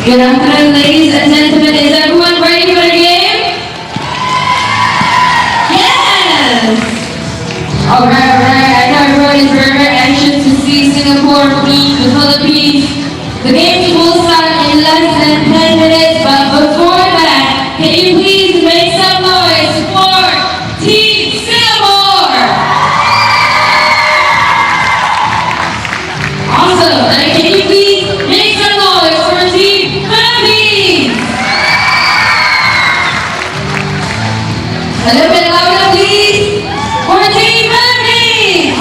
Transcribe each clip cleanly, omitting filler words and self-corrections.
Good afternoon, ladies and gentlemen. Is everyone ready for the game? Yes! Alright. I know everyone is very anxious to see Singapore beat the Philippines. The game will start in less than 10 minutes, but before that, can you please make some noise for Team Singapore? Awesome! And can you please make some noise for Team Philippines? A little bit louder, please. For Team Philippines!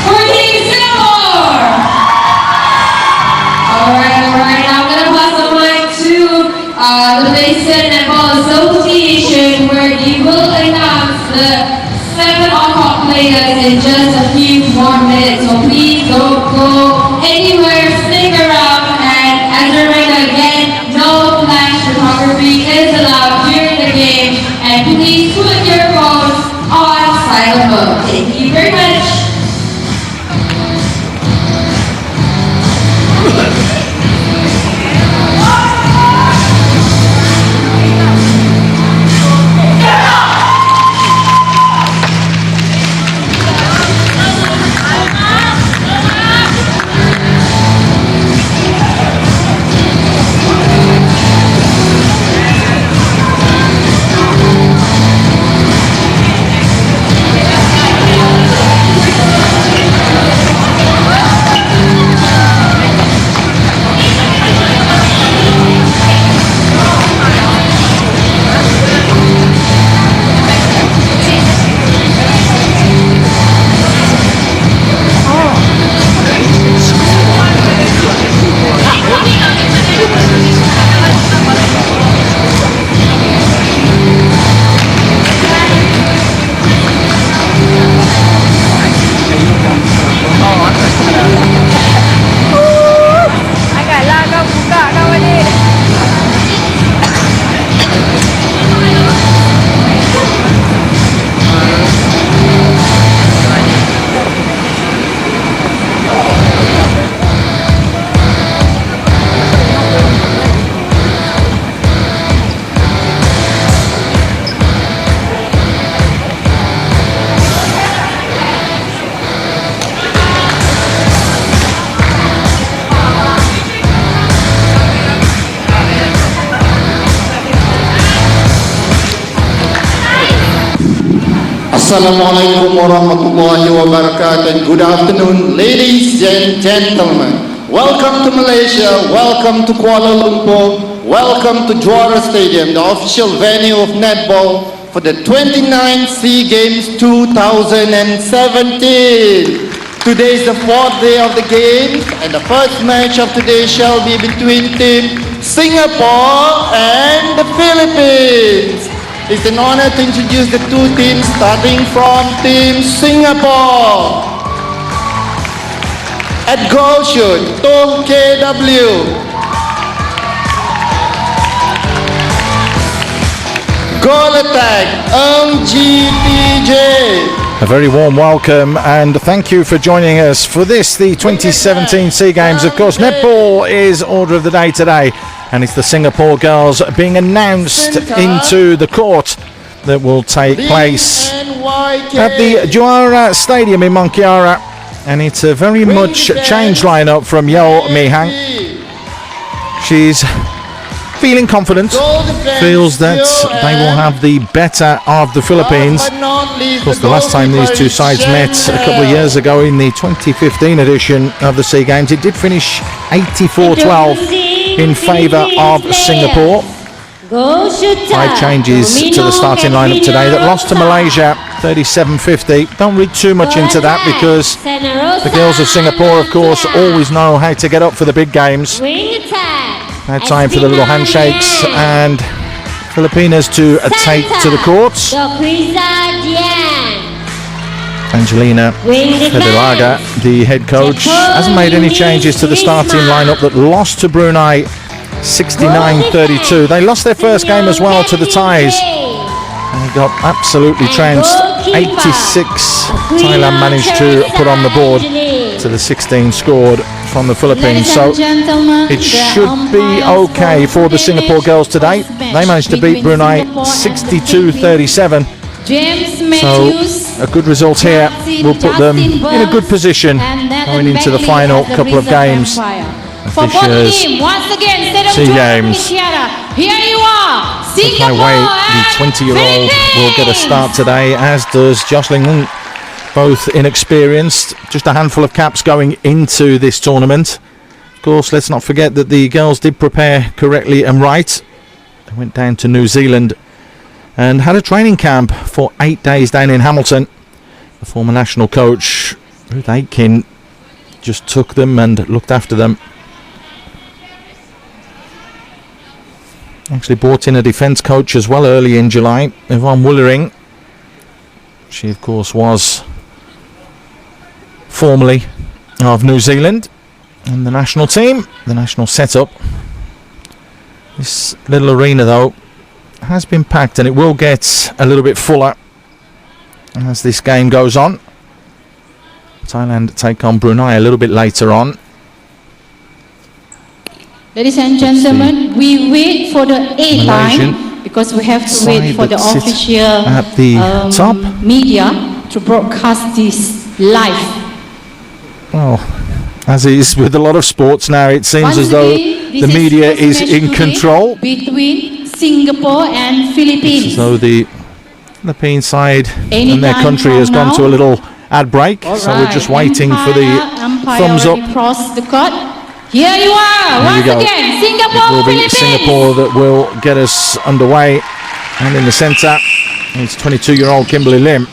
For Team Singapore! Alright. Now I'm going to pass the mic to the Malaysian Netball Association, where you will announce the 7 on-court players in just a few more minutes. So please don't go anywhere, stick around, and as a reminder again, no flash photography is allowed during the game, and please put your phones on silent mode. Thank you very much. Assalamualaikum warahmatullahi wabarakatuh. Good afternoon, ladies and gentlemen. Welcome to Malaysia, welcome to Kuala Lumpur, welcome to Juara Stadium, the official venue of netball for the 29th SEA Games 2017. Today is the 4th day of the games, and the first match of today shall be between Team Singapore and the Philippines. It's an honor to introduce the two teams, starting from Team Singapore. At goal shoot, Toh Kai Wei. Goal attack, A very warm welcome and thank you for joining us for this, the 2017 SEA Games. Of course, netball is order of the day today, and it's the Singapore girls being announced into the court that will take place at the Juara Stadium in Mangkiara, and it's a very much changed lineup from Yeo Mi-hang. She's feeling confident, feels that they will have the better of the Philippines. Of course, the last time these two sides met a couple of years ago in the 2015 edition of the SEA Games, it did finish 84-12 in favour of Singapore. 5 changes to the starting lineup today that lost to Malaysia 37-50. Don't read too much into that, because the girls of Singapore, of course, always know how to get up for the big games. Now time for the little handshakes and Filipinas to take to the courts. Angelina Fedelaga, the head coach, hasn't made any changes to the starting lineup that lost to Brunei 69-32. They lost their first game as well to the Thais. They got absolutely trounced. 86 Thailand managed to put on the board. to the 16 scored from the Philippines. Ladies So and gentlemen, it should be okay for the Singapore girls today. They managed to beat Brunei 62-37. James So Matthews, a good result here will put them in a good position going into the final couple of games for of both this year's team, once again, instead of SEA Games. here you are, Toh Kai Singapore Wei, the and 20-year-old, will get a start today, as does Jocelyn Ng, both inexperienced. Just a handful of caps going into this tournament. Of course, let's not forget that the girls did prepare correctly and right. They went down to New Zealand and had a training camp for 8 days down in Hamilton. The former national coach, Ruth Aitken, just took them and looked after them. Actually brought in a defence coach as well early in July, Yvonne Woolering. She, of course, was formerly of New Zealand and the national team, the national setup. This little arena, though, has been packed, and it will get a little bit fuller as this game goes on. Thailand take on Brunei a little bit later on. Ladies and gentlemen, we wait for the A Malaysian line because we have to wait for the that sit official at the top. media to broadcast this live. Well, as is with a lot of sports now, it seems Once as though again, the this media first is match in today control. between Singapore and Philippines. So the Philippine side Any and their time country has from gone now? to a little ad break. So we're just waiting for the thumbs up. Across the court. Here you are, There you once go. again, It Singapore, will be Philippines. Singapore that will get us underway. And in the centre, it's 22-year-old Kimberly Lim.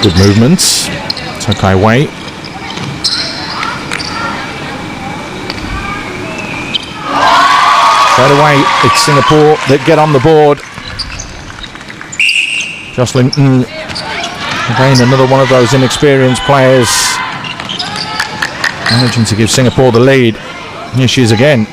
Good movements. Toh Kai Wei. Straight away, it's Singapore that get on the board. Jocelyn Ng, again, another one of those inexperienced players, managing to give Singapore the lead. Here she is again.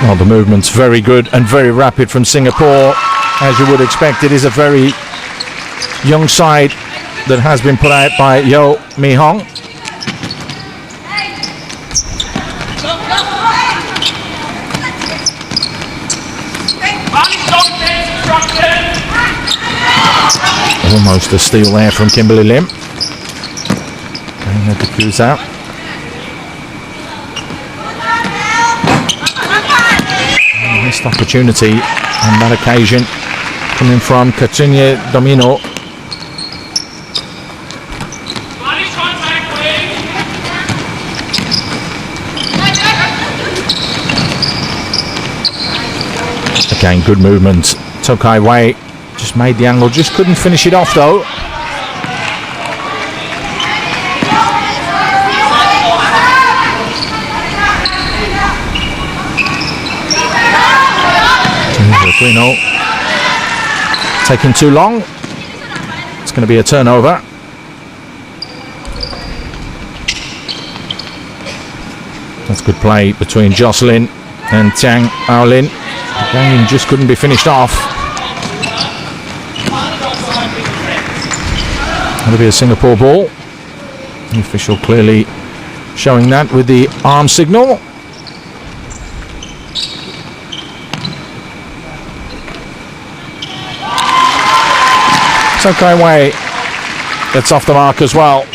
Well, the movement's very good and very rapid from Singapore. As you would expect, it is a very young side that has been put out by Yo Mi Hong. Almost a steal there from Kimberly Lim. And Doqueza. Missed opportunity on that occasion, coming from Katryna Domino. Again, good movement. Toh Kai Wei just made the angle, just couldn't finish it off though. Aquino taking too long. It's going to be a turnover. That's good play between Jocelyn and Zhang Ai Lin. Again, just couldn't be finished off. That'll be a Singapore ball. The official clearly showing that with the arm signal. Toh Kai Wei gets off the mark as well.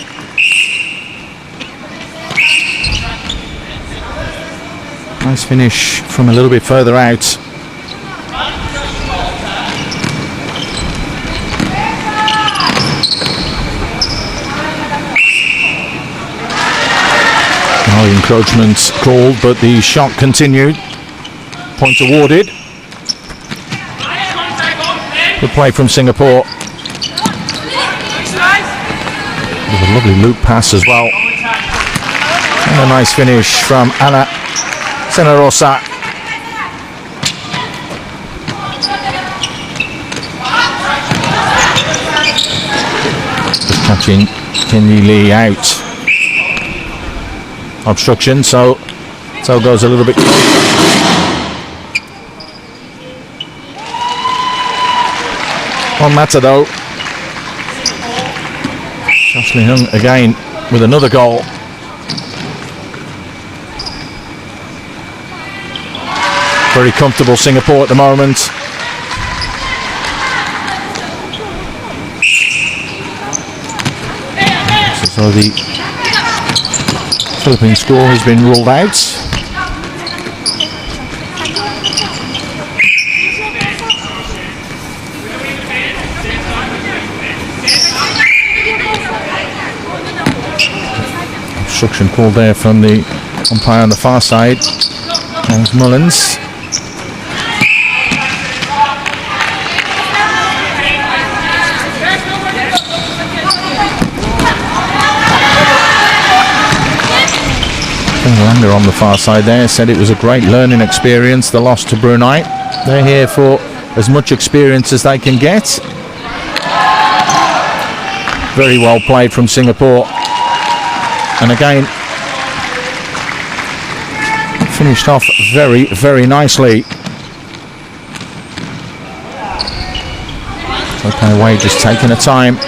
Nice finish from a little bit further out. No encroachment called, but the shot continued. Point awarded. Good play from Singapore. With a lovely loop pass as well. And a nice finish from Anna Cenarosa. Catching Chen LiLi out. Obstruction, so goes a little bit. Won't matter though. Jocelyn Ng again with another goal. Very comfortable Singapore at the moment. So the Philippine score has been ruled out. Obstruction called there from the umpire on the far side, James Mullins. Lander on the far side there said it was a great learning experience, the loss to Brunei. They're here for as much experience as they can get. Very well played from Singapore. And again, finished off very, very nicely. Toh Kai Wei just taking a time.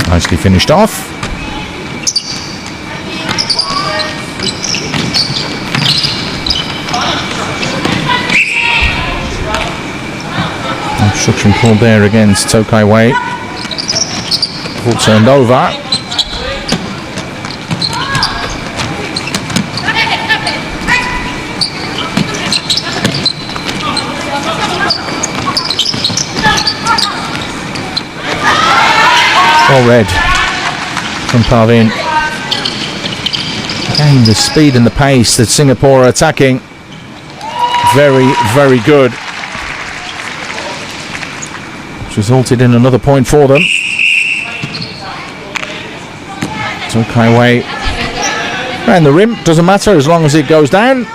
Nicely finished off. Obstruction called there against Toh Kai Wei. Ball turned over. All red from Parveen. Again, the speed and the pace that Singapore are attacking, very, very good. Which resulted in another point for them. Toh Kai Wei around the rim, doesn't matter as long as it goes down.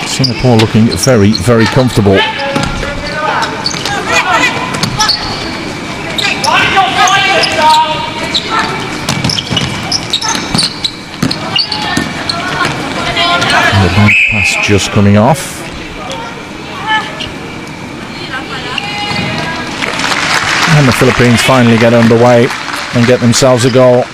Singapore looking very, very comfortable. The bounce pass just coming off. And the Philippines finally get underway and get themselves a goal.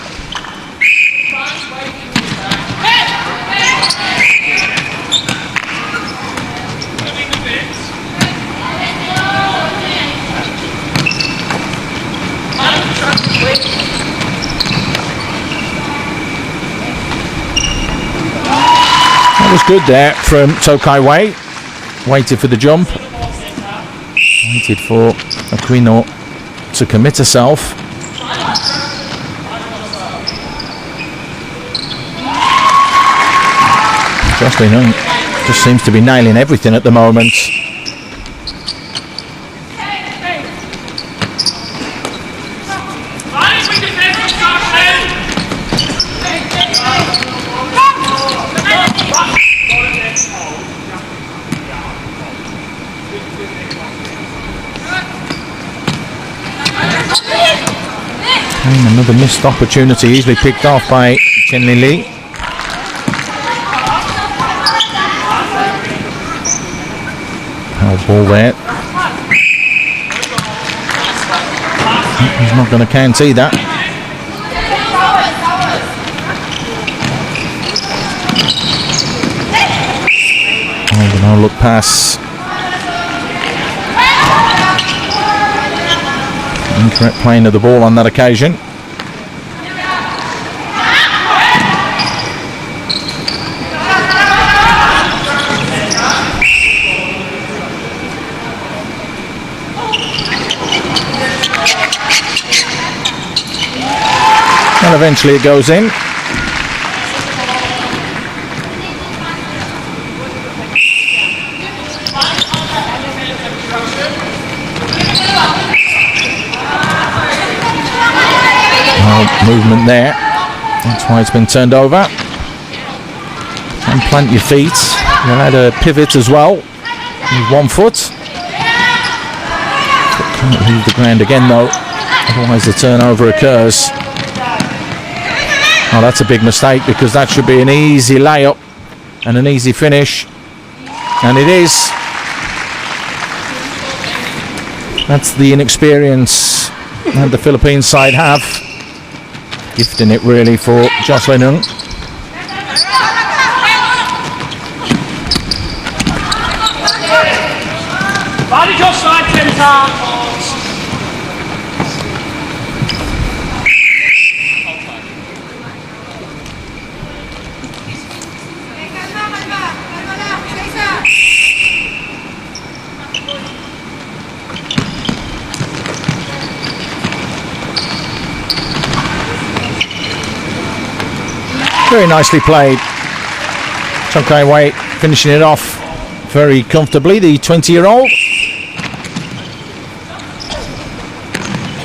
Was good there from Toh Kai Wei. Waited for the jump. Waited for Aquino to commit herself. Jocelyn Ng just seems to be nailing everything at the moment. Another missed opportunity, easily picked off by Chen LiLi. Power ball there. He's not going to count either. Oh, the no-look pass. Incorrect playing of the ball on that occasion. And eventually it goes in. movement there. That's why it's been turned over. And plant your feet. You'll add a pivot as well with 1 foot. Can't leave the ground again though, otherwise the turnover occurs. Oh, that's a big mistake because that should be an easy layup and an easy finish. And it is. That's the inexperience that the Philippine side have. Gifting it really for Jocelyn Ng. Body go slide 10 times. Very nicely played. Toh Kai Wei finishing it off very comfortably, the 20-year-old.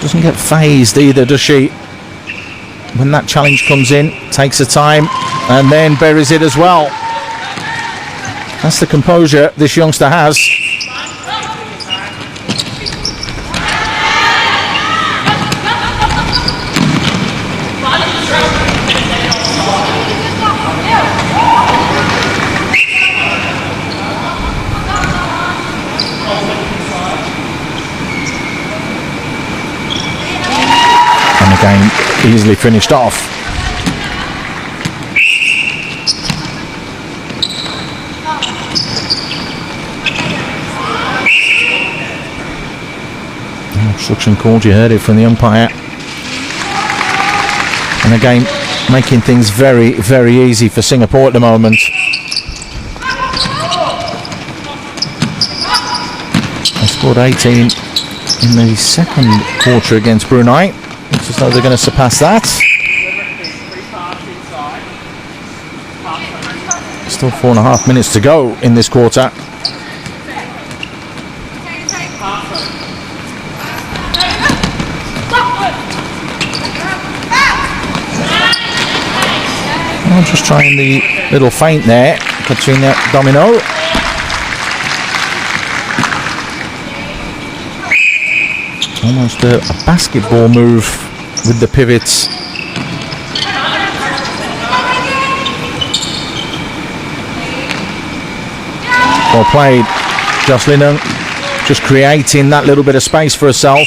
Doesn't get phased either, does she? When that challenge comes in, takes her time and then buries it as well. That's the composure this youngster has. Game easily finished off. Obstruction called, you heard it from the umpire. And again, making things very, very easy for Singapore at the moment. They scored 18 in the second quarter against Brunei. Looks as though they're going to surpass that. Still 4.5 minutes to go in this quarter. I'm just trying the little feint there. Katryna Domino. Almost a basketball move with the pivots. Well played. Jocelyn Ng just creating that little bit of space for herself.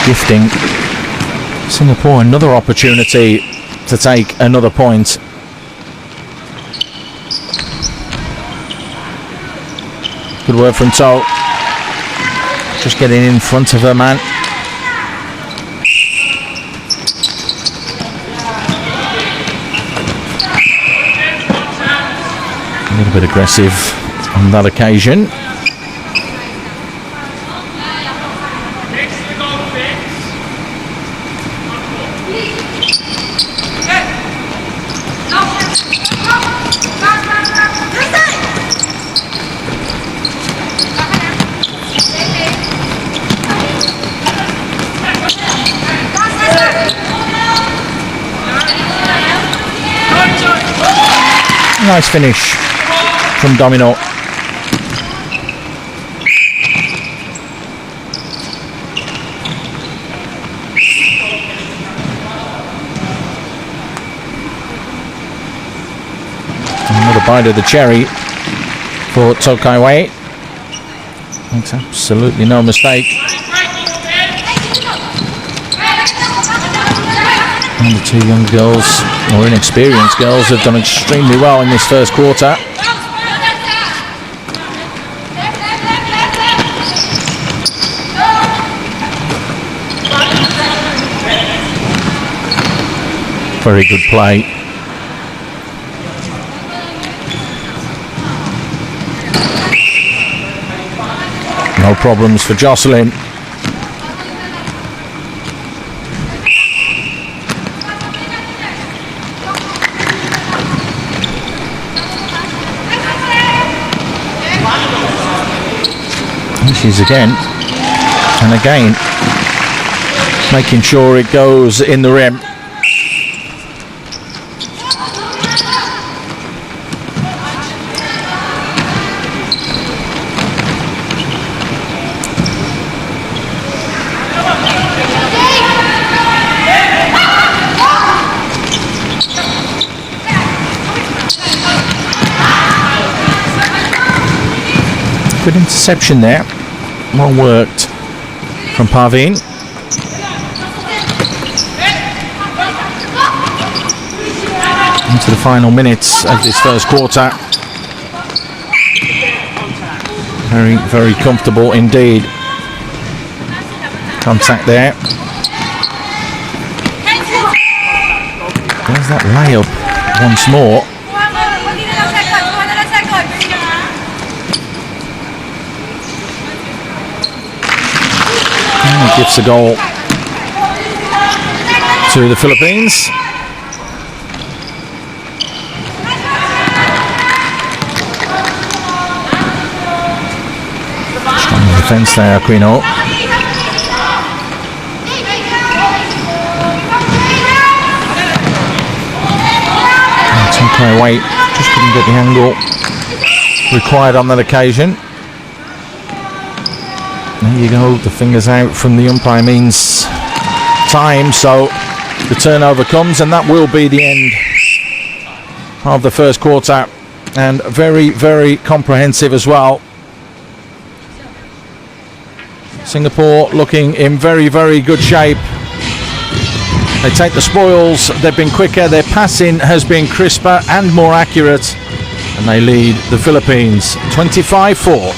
Gifting Singapore another opportunity to take another point. Good work from Toh. Just getting in front of her man. A little bit aggressive on that occasion. Nice finish from Domino. Another bite of the cherry for Toh Kai Wei. Makes absolutely no mistake. And the two young girls, or inexperienced girls, have done extremely well in this first quarter. Very good play. No problems for Jocelyn. Misses again. And again, making sure it goes in the rim. Good interception there. Well worked from Parveen. Into the final minutes of this first quarter. Very, very comfortable indeed. Contact there. There's that layup once more. Gives the goal to the Philippines. Strong defense there, Aquino. Toh Kai Wei just couldn't get the angle required on that occasion. There you go, the fingers out from the umpire means time, so the turnover comes, and that will be the end of the first quarter, and very, very comprehensive as well. Singapore looking in very, very good shape. They take the spoils, they've been quicker, their passing has been crisper and more accurate, and they lead the Philippines 25-4.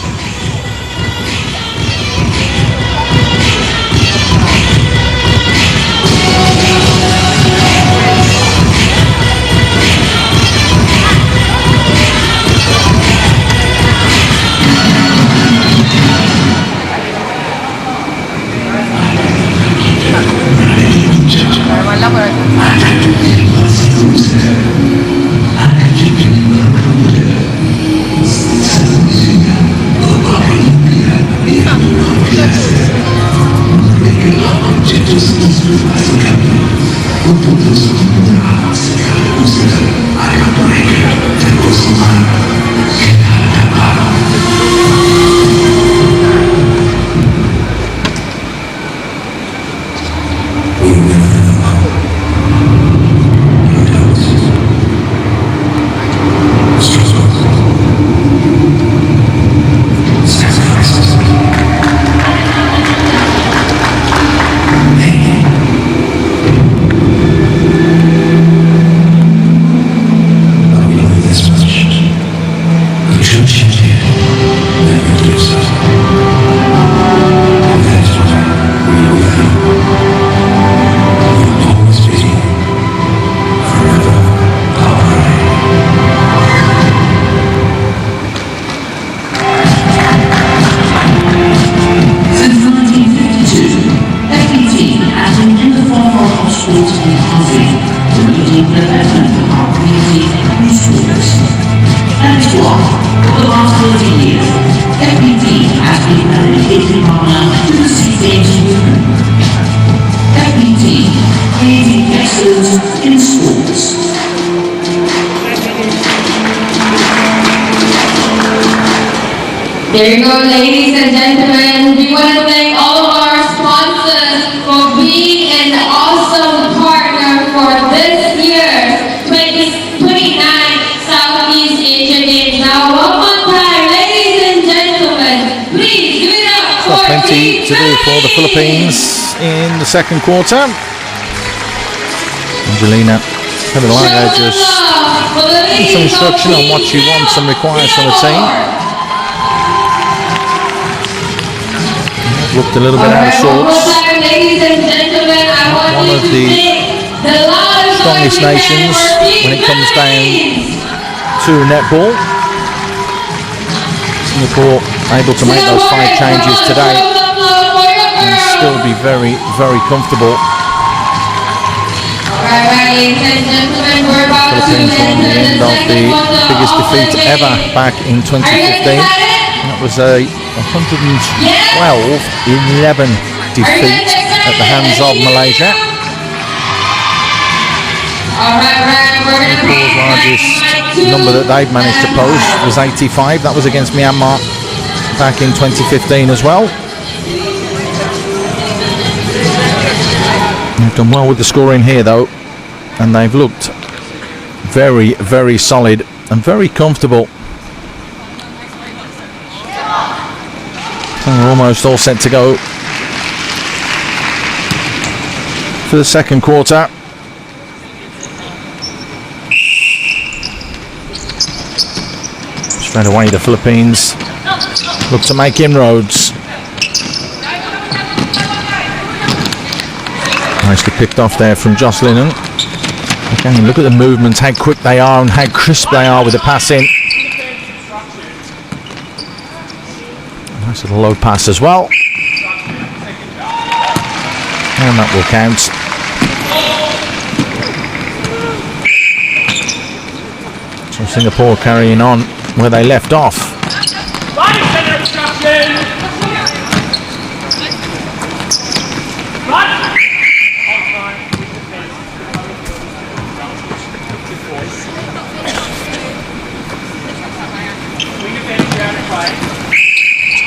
There you go, ladies and gentlemen. We want to thank all of our sponsors for being an awesome partner for this year's 29 Southeast Asian Games. Now, one more time, ladies and gentlemen, please give it up for plenty to do for the Philippines in the second quarter. Angeline just some instruction on what she wants and requires from the team. Looked a little bit out of sorts. One of the strongest nations when it comes down to netball. Singapore able to make those 5 changes today and still be very, very comfortable. Philippines on the end of the biggest defeat ever back in 2015. That was a 112-11 defeat at the hands of Malaysia. Nepal's largest number that they've managed to post was 85. That was against Myanmar back in 2015 as well. They've done well with the scoring here though, and they've looked very, very solid and very comfortable. And we're almost all set to go for the second quarter. Straight away the Philippines look to make inroads. Nicely picked off there from Jocelyn Ng. Again, look at the movements, how quick they are and how crisp they are with the passing. Nice little low pass as well. And that will count. So Singapore carrying on where they left off.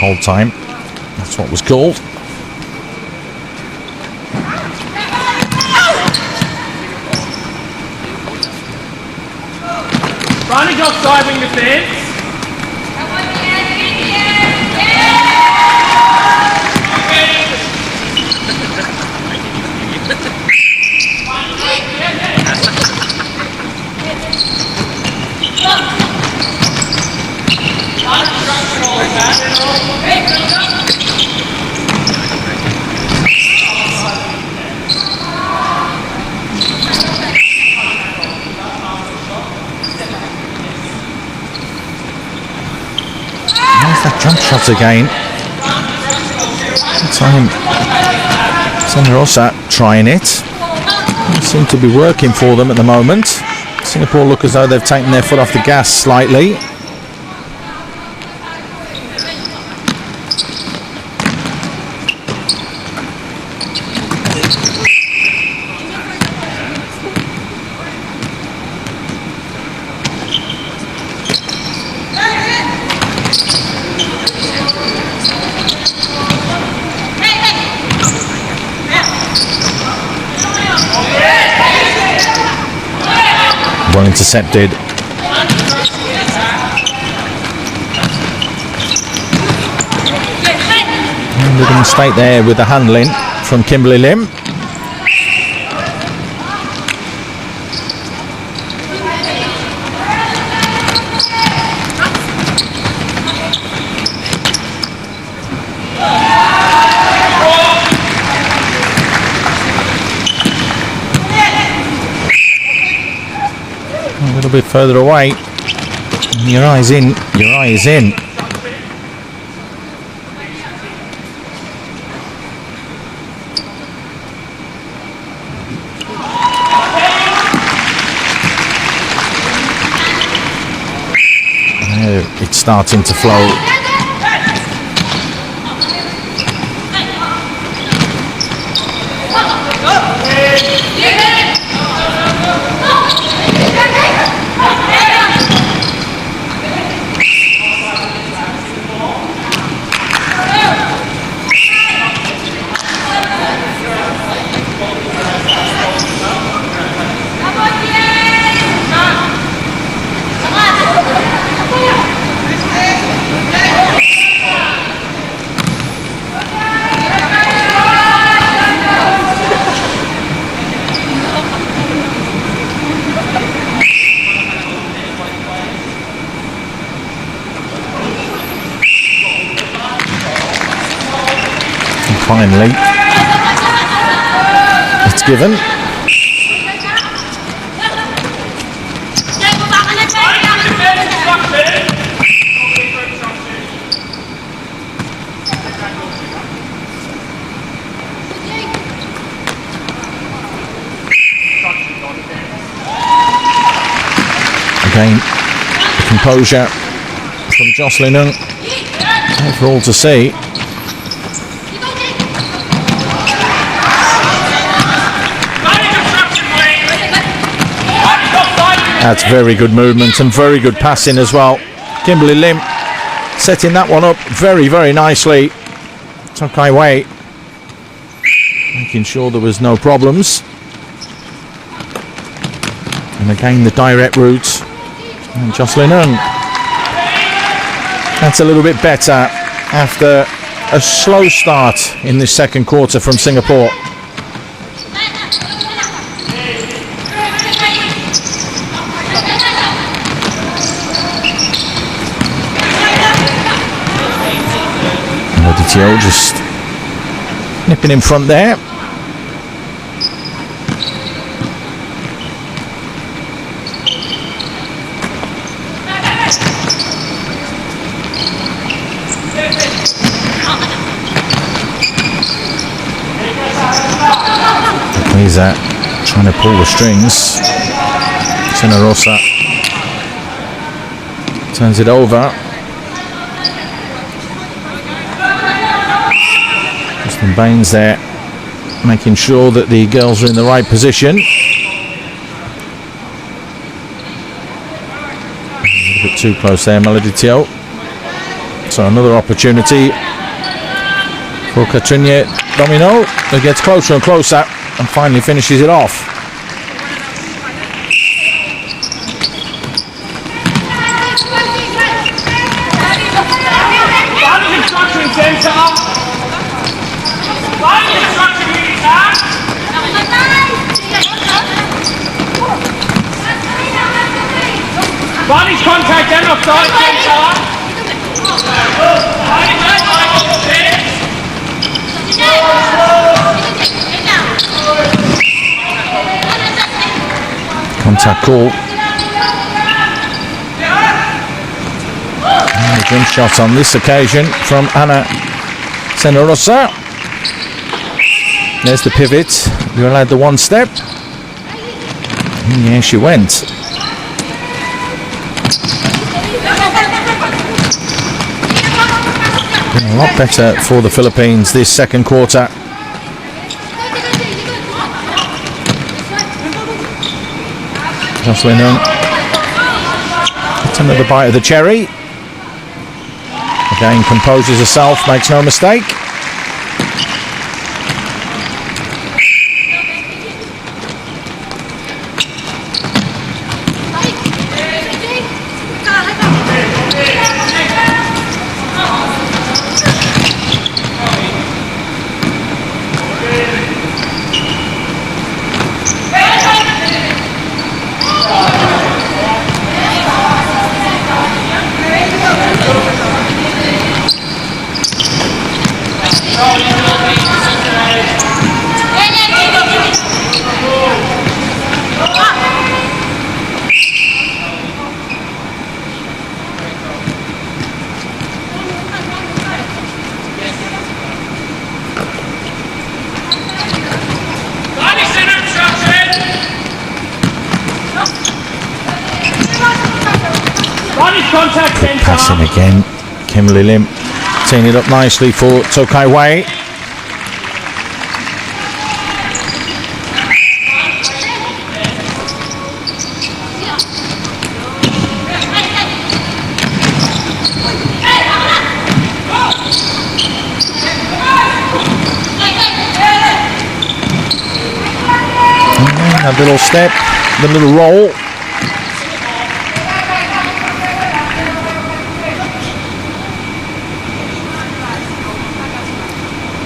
Hold time, that's what was called. Running offside wing defence. There's that jump shot again. Time Cenarosa trying it. Doesn't seem to be working for them at the moment. Singapore look as though they've taken their foot off the gas slightly. Well intercepted. A little mistake there with the handling from Kimberly Lim. A little bit further away. Your eye's in. Your eye is in. It's starting to flow. Finally, it's given. Again, composure from Jocelyn Ng. There for all to see. That's very good movement and very good passing as well. Kimberly Lim setting that one up very, very nicely. Toh Kai Wei making sure there was no problems. And again the direct route. And Jocelyn Ng. That's a little bit better after a slow start in this second quarter from Singapore. Melody Teo just nipping in front there. Doqueza trying to pull the strings. Cenarosa turns it over. Justin Baines there making sure that the girls are in the right position. A little bit too close there, Melody Teo. So another opportunity for Katryna Domino, who gets closer and closer and finally finishes it off. Barney's contact and offside centre. Contact call. And a jump shot on this occasion from Anna Cenarosa. There's the pivot. You're allowed the one step. And yeah, she went. Been a lot better for the Philippines this second quarter. Jocelyn Ng gets another bite of the cherry. Again, composes herself, makes no mistake. Passing again, Kimberly Lim teeing it up nicely for Toh Kai Wei. A little step, the little roll.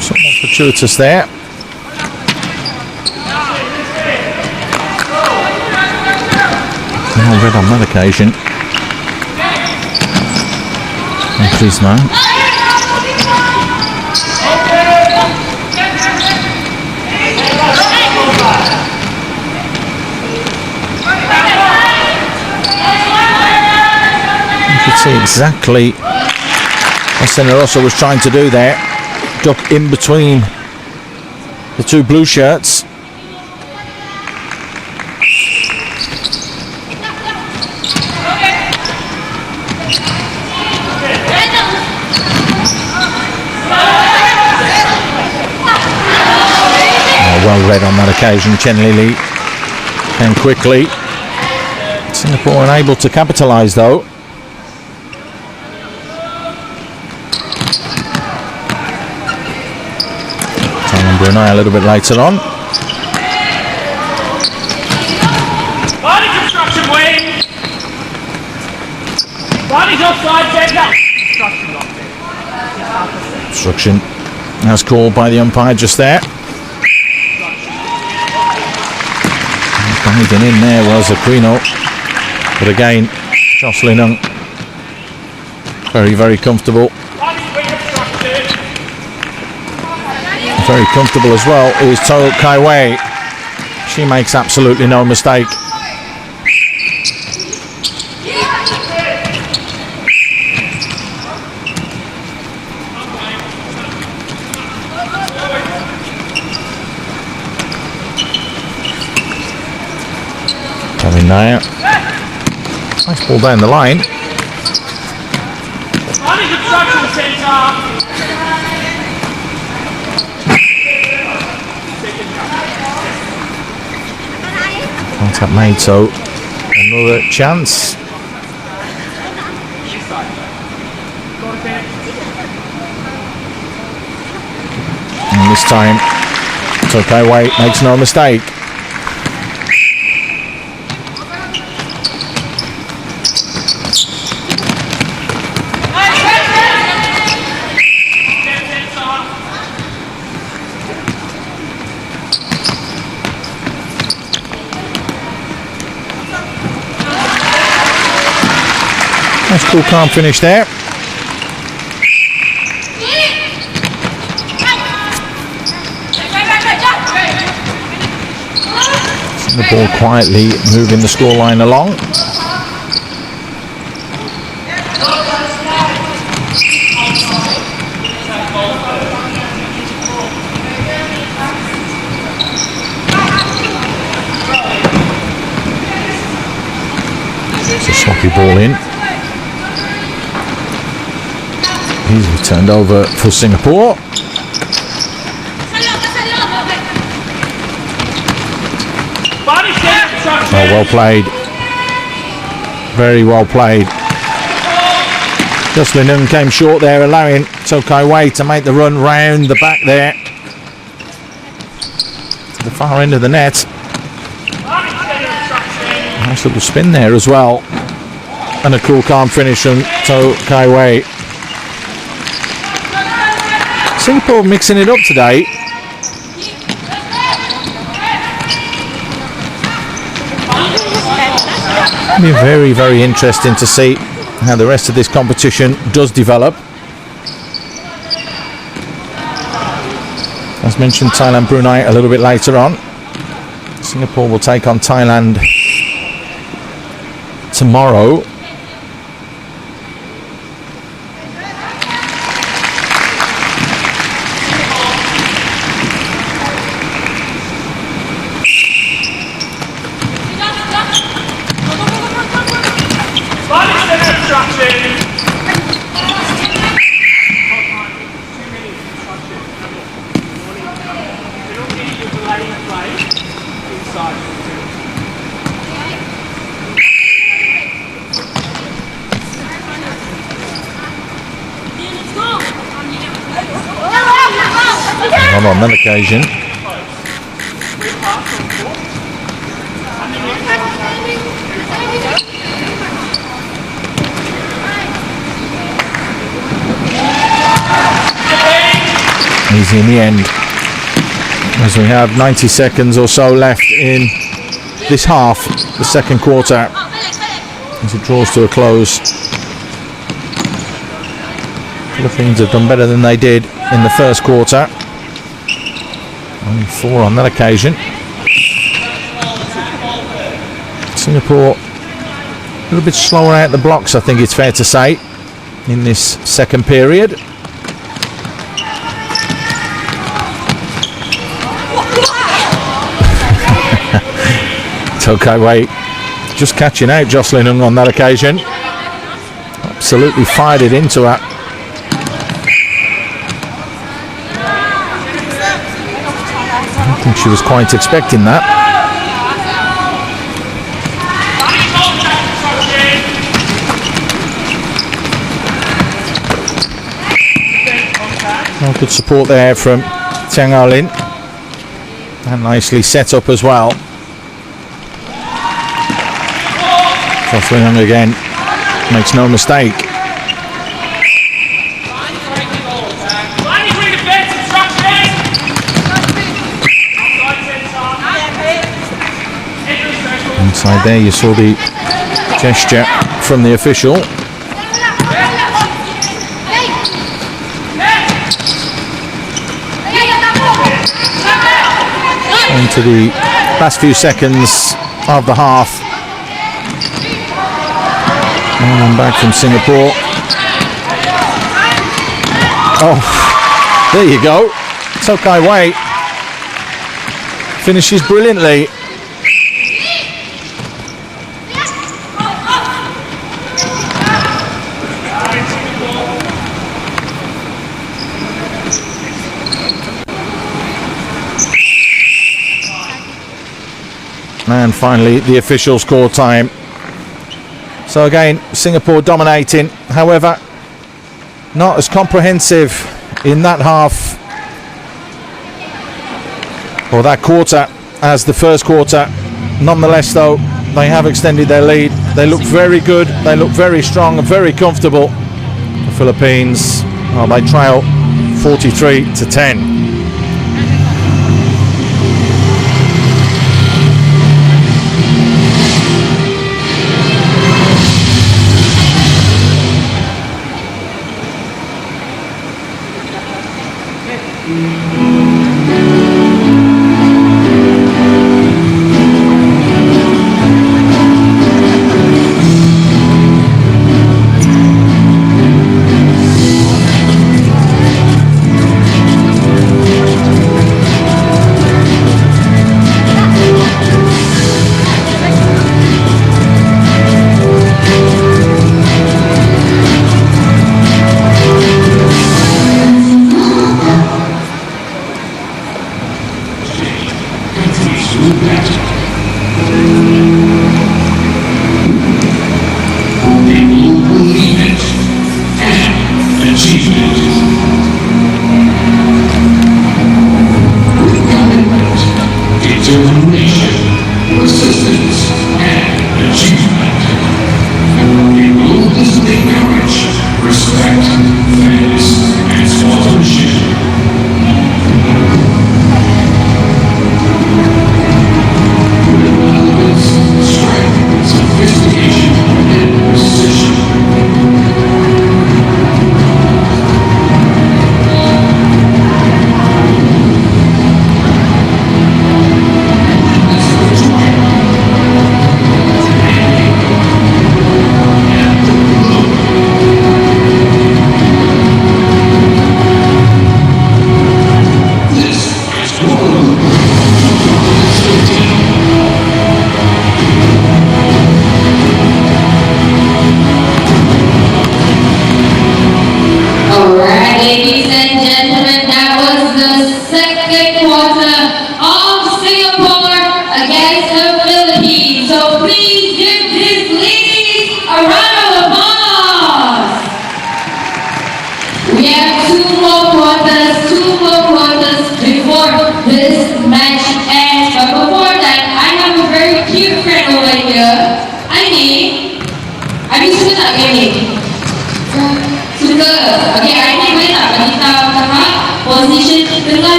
Somewhat fortuitous there. Now red on that occasion. And Krisma. You could see exactly what Cenarosa was trying to do there. Duck in between the two blue shirts. well read on that occasion. Chen LiLi came quickly. Singapore unable to capitalise though. Thailand Brunei a little bit later on. Body construction wing. Body's offside, centre. Obstruction as called by the umpire just there. Diving in there was Aquino, but again Jocelyn Ng very, very comfortable. Very comfortable as well is Toh Kai Wei. She makes absolutely no mistake. Parveen Nair. Nice ball down the line. Contact made, so another chance. And this time Toh Kai Wei makes no mistake. Nice cool calm finish there. The ball quietly moving the scoreline along. It's a sloppy ball in. Easily turned over for Singapore. Oh, well played. Very well played. Jocelyn Ng came short there, allowing Toh Kai Wei to make the run round the back there to the far end of the net. Nice little spin there as well. And a cool calm finish from Toh Kai Wei. Singapore mixing it up today. It'll be very, very interesting to see how the rest of this competition does develop. As mentioned, Thailand Brunei a little bit later on. Singapore will take on Thailand tomorrow. On that occasion, easy in the end, as we have 90 seconds or so left in this half, the second quarter, as it draws to a close. The Philippines have done better than they did in the first quarter. Only 4 on that occasion. Singapore a little bit slower out the blocks, I think it's fair to say, in this second period. Toh Kai Wei just catching out Jocelyn Ng on that occasion. Absolutely fired it into her. I think she was quite expecting that. Well, good support there from Zhang Ai Lin. And nicely set up as well. Jocelyn Ng again makes no mistake. Inside there you saw the gesture from the official. Into the last few seconds of the half. And I'm back from Singapore. Oh, there you go. Toh Kai Wei finishes brilliantly. And finally the official score time. So again, Singapore dominating, however, not as comprehensive in that half or that quarter as the first quarter. Nonetheless though, they have extended their lead. They look very good, they look very strong and very comfortable. The Philippines, well, they trail 43-10.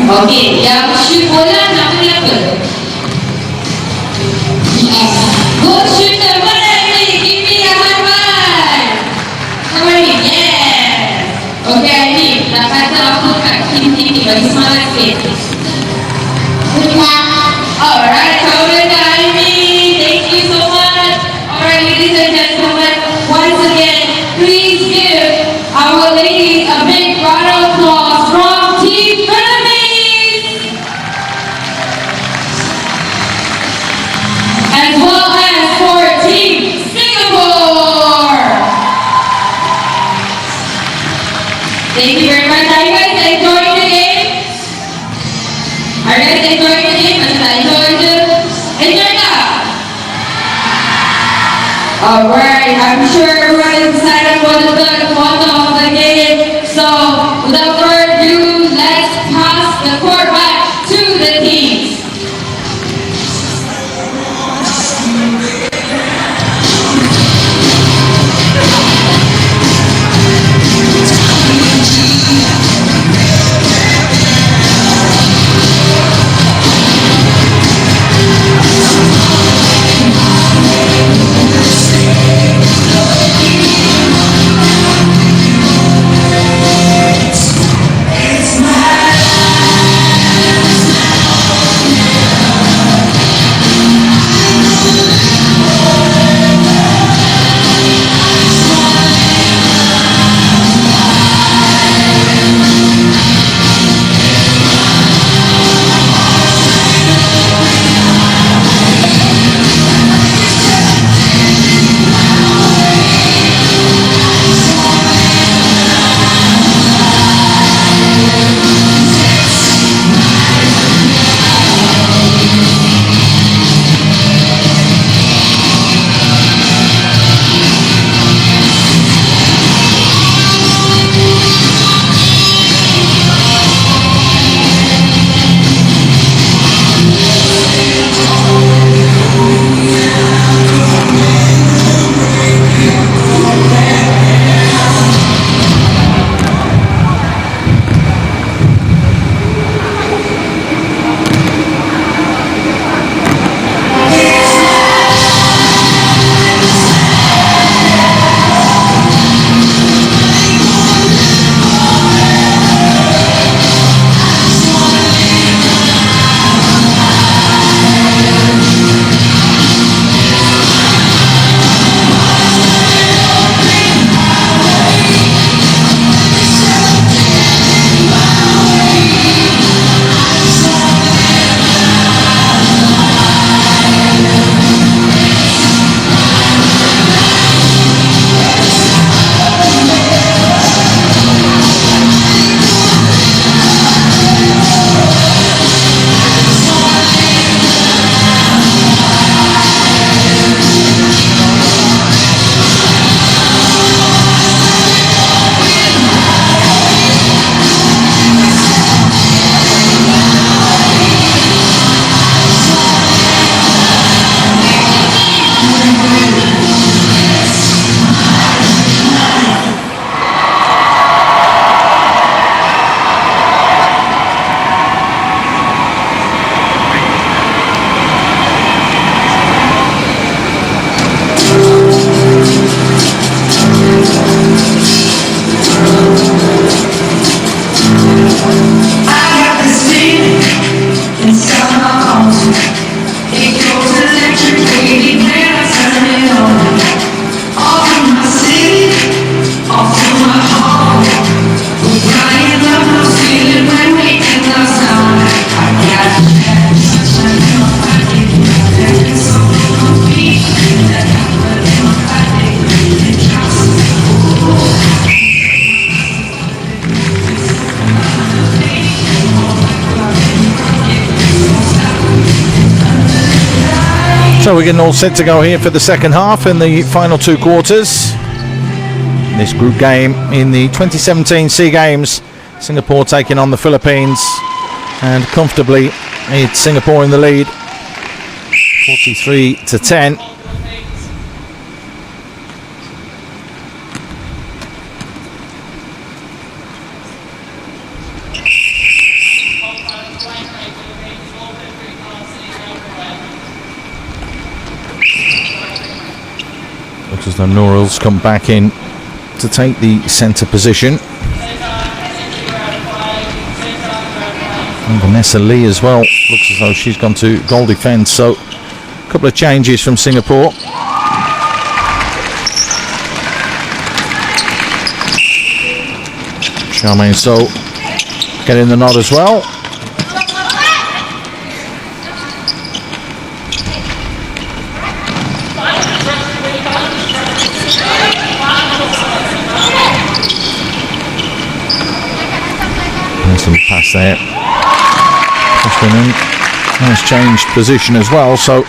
Okey, yang shoot bola nama dia apa? Good shooter, mana ini? Give me a high five. Come on in, yes. Okey, ini nak kata aku kat tim bagi semangat sikit. Alright, Katryna, thank you so much. Alright, ladies and gentlemen, once again, please give our ladies a big round of applause from Team Philippines, as well as for Team Singapore. Thank guys enjoying the game? Mas enjoy na? Alright, I'm sure everyone is excited for the third quarter of the game. So, without further ado, let's pass the court back to the teams. So we're getting all set to go here for the second half in the final two quarters. This group game in the 2017 SEA Games, Singapore taking on the Philippines, and comfortably it's Singapore in the lead, 43-10. Looks as though Noural's come back in to take the centre position. And Vanessa Lee as well. Looks as though she's gone to goal defence. So a couple of changes from Singapore. Charmaine So getting the nod as well. Some pass there. Cathlyn has changed position as well, so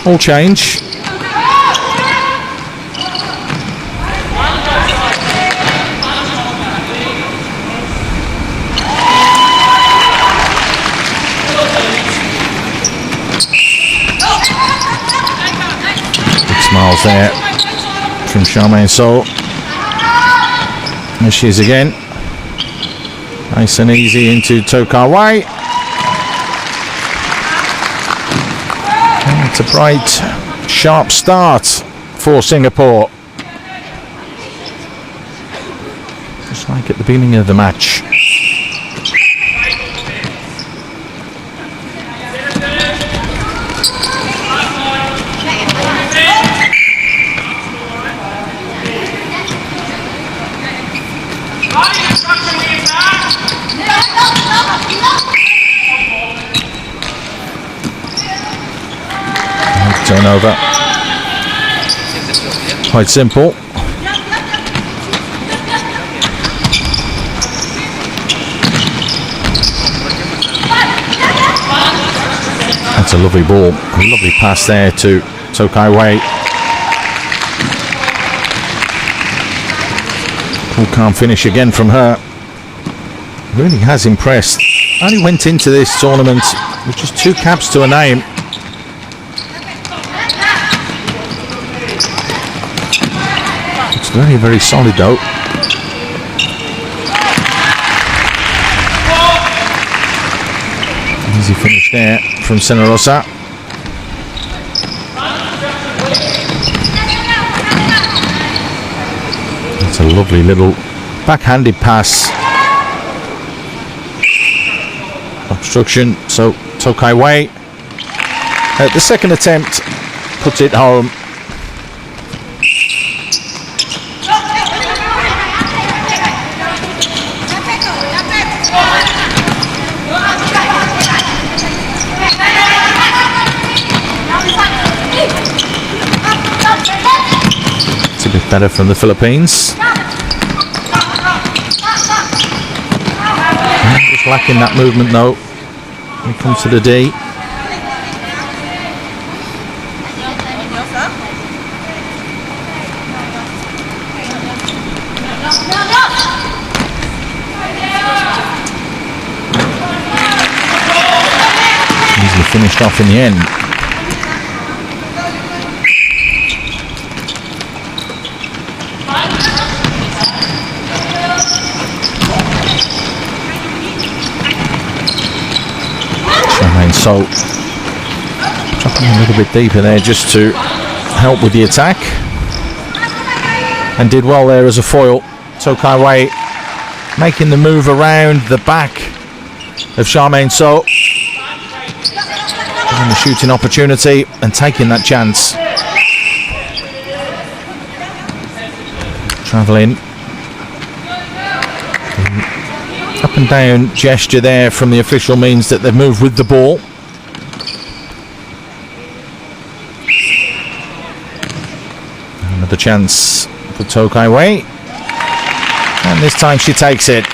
all change. Smiles there from Charmaine Soul. There she is again. Nice and easy into Toh Kai Wei. It's a bright, sharp start for Singapore. Just like at the beginning of the match. Turnover. Quite simple. That's a lovely ball. A lovely pass there to Toh Kai Wei. Full calm finish again from her. Really has impressed. Only went into this tournament with just 2 caps to her name. It's very, very solid though. Easy finish there from Cenarosa. It's a lovely little backhanded pass. Obstruction, so Toh Kai Wei at the second attempt puts it home. It's a bit better from the Philippines. Just lacking that movement though when it comes to the D. Easily finished off in the end. So dropping a little bit deeper there just to help with the attack, and did well there as a foil. Toh Kai Wei making the move around the back of Charmaine So, giving the shooting opportunity and taking that chance. Travelling. Up and down gesture there from the official means that they've moved with the ball. Another chance for Toh Kai Wei, and this time she takes it.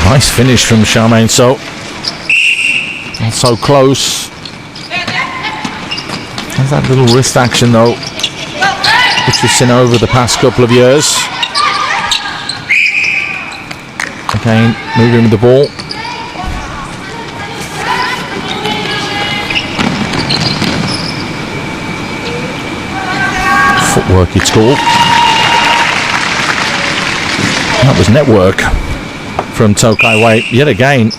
Nice finish from Charmaine So. Not so close. Has that little wrist action though, which we've seen over the past couple of years. Again, moving with the ball. Footwork it's called. That was network from Toh Kai Wei yet again.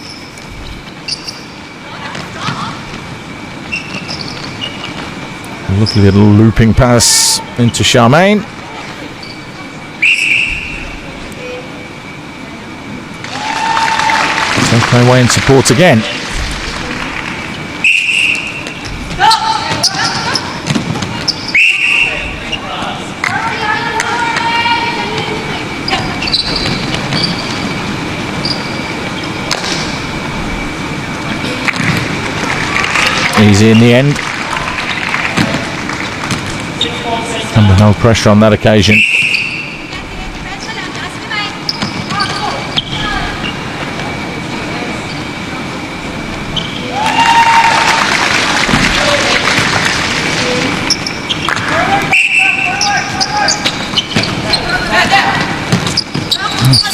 A lovely little looping pass into Charmaine. Toh Kai Wei in support again. Easy in the end. Under no pressure on that occasion.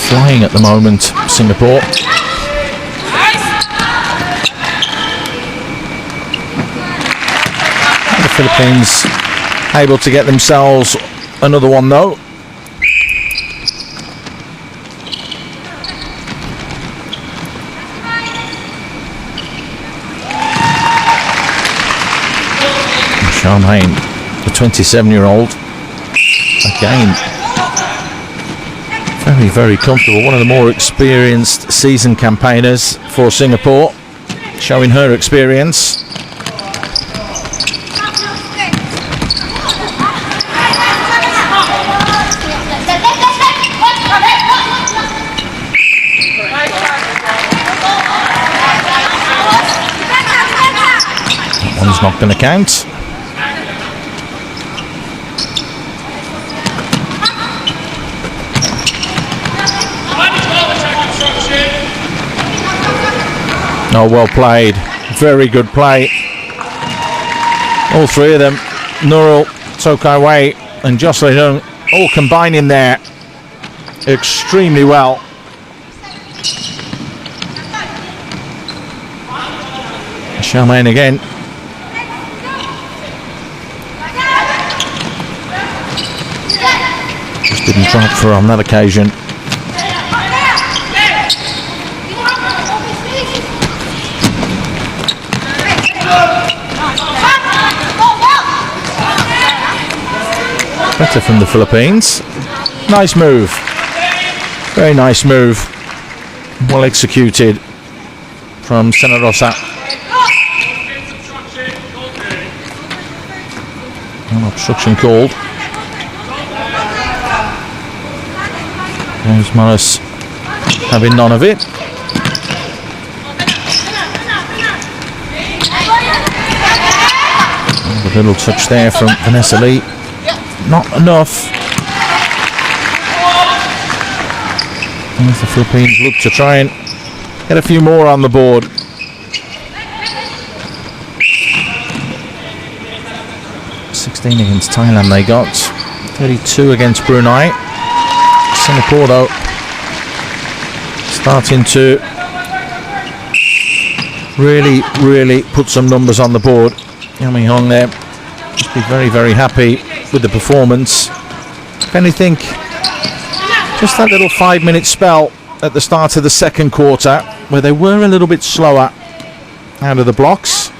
Flying at the moment, Singapore. The Philippines able to get themselves another one though. Charmaine, the 27-year-old, again very, very comfortable. One of the more experienced season campaigners for Singapore, showing her experience. One's not going to count. Oh, well played. Very good play. All three of them, Nurul, Toh Kai Wei and Jocelyn Ng, all combining there extremely well. Charmaine again. Just didn't drop for on that occasion. Better from the Philippines. Nice move. Very nice move. Well executed from Cenarosa. No obstruction called. James Morris having none of it. A little touch there from Vanessa Lee. Not enough. As the Philippines look to try and get a few more on the board. (16 against Thailand they got. 32 against Brunei. Singapore though starting to really put some numbers on the board. Yami Hong there must be very, very happy with the performance. If anything, just that little 5-minute spell at the start of the second quarter where they were a little bit slower out of the blocks.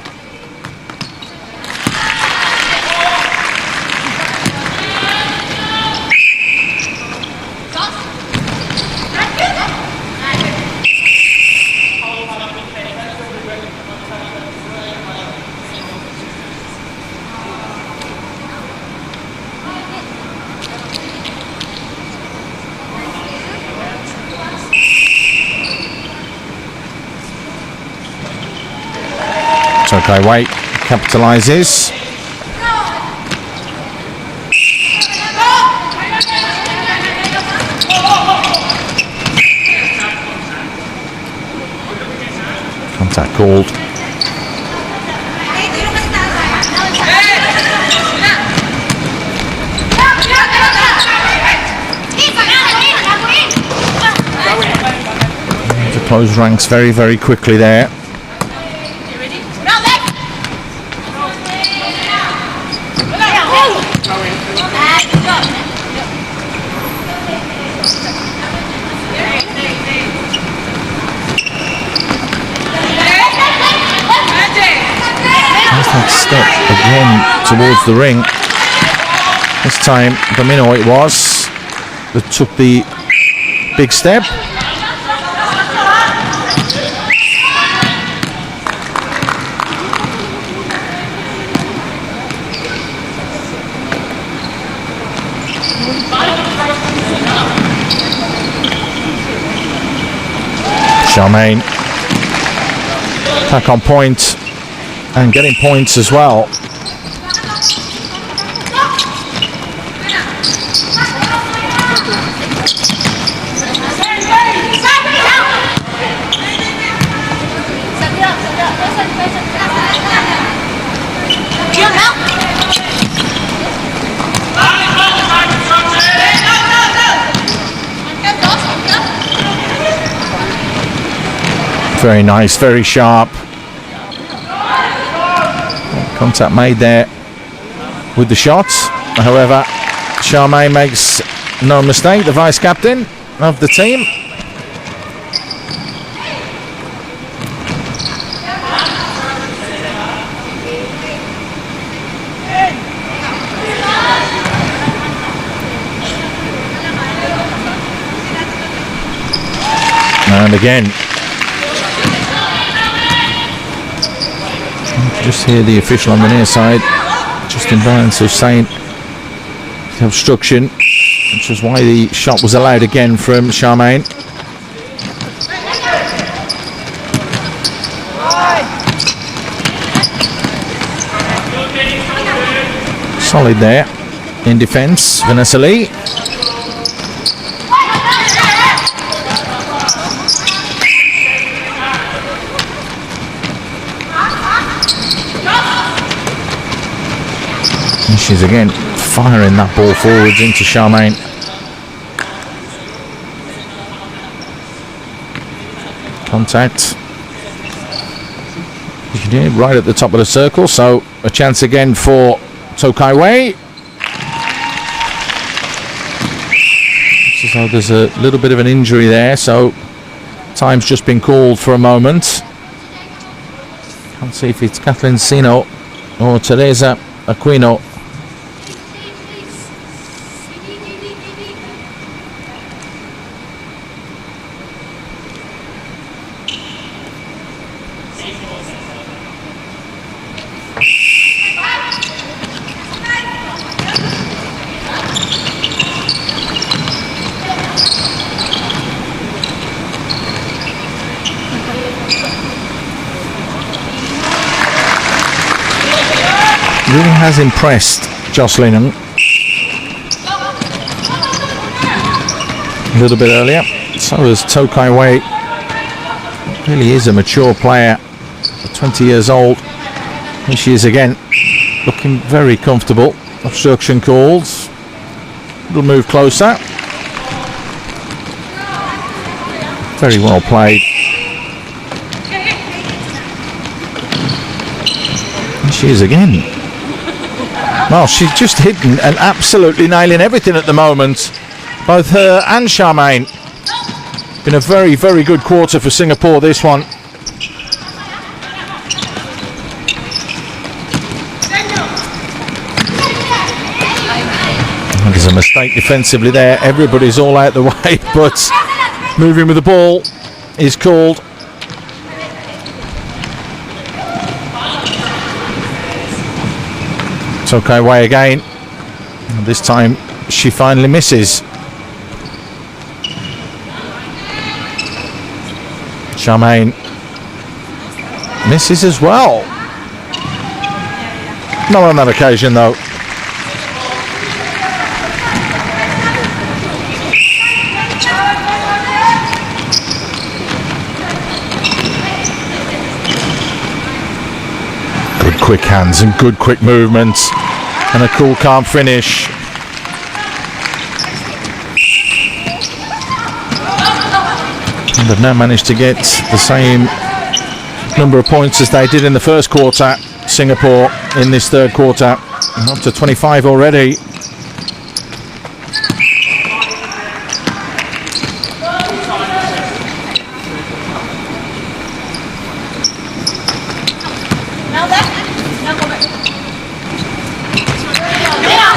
Toh Kai Wei capitalises. Contact called. To close ranks very, very quickly there. Step again towards the ring. This time Domino it was that took the big step. Charmaine back on point. and getting points as well. Very nice, very sharp. Contact made there with the shots. However, Charmaine makes no mistake, the vice captain of the team. And again, just hear the official on the near side, Justin Burns, who's saying obstruction, which was why the shot was allowed again from Charmaine. Solid there in defence, Vanessa Lee. And she's again firing that ball forwards into Charmaine. Contact. Yeah, right at the top of the circle, so a chance again for Toh Kai Wei. So there's a little bit of an injury there, so time's just been called for a moment. Can't see if it's Cathlyn, Seno or Teresa, Aquino. Really has impressed Jocelyn Ng. A little bit earlier. So has Toh Kai Wei. Really is a mature player. 20 years old. Here she is again. Looking very comfortable. Obstruction calls. Little move closer. Very well played. Here she is again. Well, she's just hidden and absolutely nailing everything at the moment. Both her and Charmaine. Been a very, very good quarter for Singapore, this one. And there's a mistake defensively there. Everybody's all out the way, but moving with the ball is called. Toh Kai Wei again. And this time she finally misses. Charmaine misses as well. Not on that occasion though. Good quick hands and good quick movements and a cool calm finish. And they've now managed to get the same number of points as they did in the first quarter, Singapore, in this third quarter. And up to 25 already.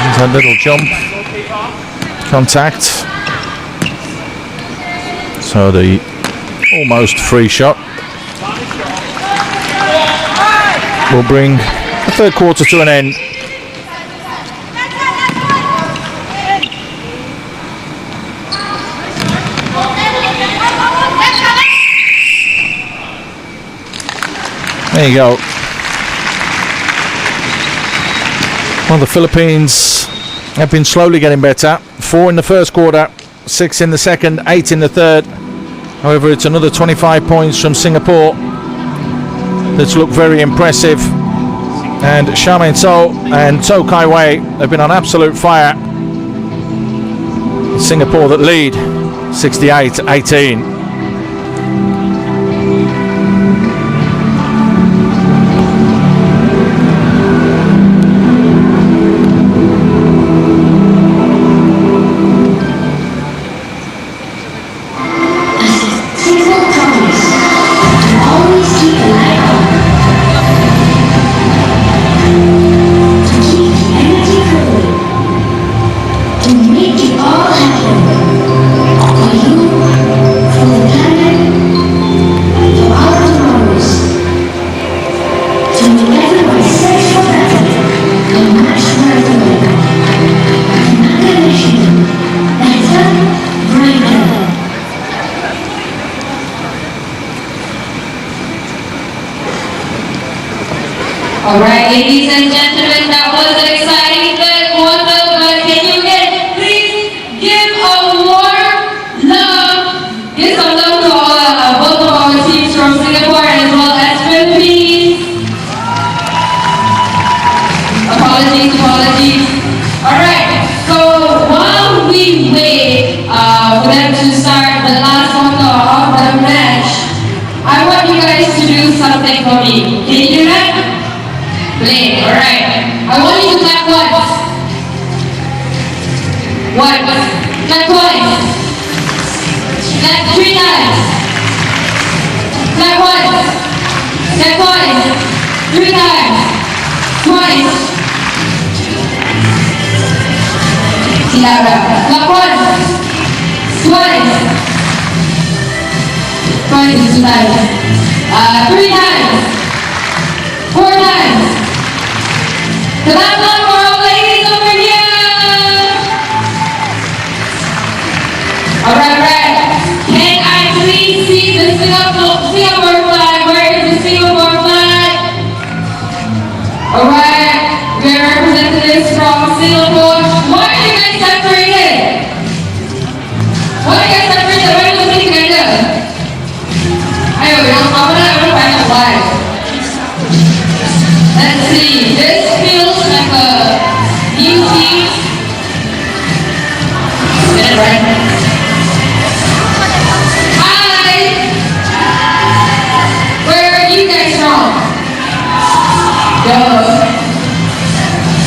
There's a little jump. Contact. So the almost free shot will bring the third quarter to an end. There you go. Well, the Philippines have been slowly getting better. 4 in the first quarter, 6 in the second, 8 in the third. However, it's another 25 points from Singapore that's looked very impressive. And Charmaine So and Toh Kai Wei have been on absolute fire. Singapore that lead 68-18. Alright, ladies and gentlemen, that was an exciting third quarter, but can you please give a warm love, give some love to both of our teams from Singapore as well as Philippines. Apologies. Alright, so while we wait for them to start the last quarter of the match, I want you guys to do something for me. Can you do that? Play, alright. I want you to clap once. Clap twice. Clap 3 times. Clap once. Clap twice. 3 times. Twice. Clap once. Twice. Twice is 2 times. 3 times. 4 times. Clap one for our ladies over here! Alright. Can I please see the Singapore flag? Where is the Singapore flag? Alright. We are representatives from Singapore. Why are you guys separated? Why are you guys separated? Why are you listening together? I don't know. Find out why. Let's see. This feels like a new team. Get it right. Hi. Where are you guys from?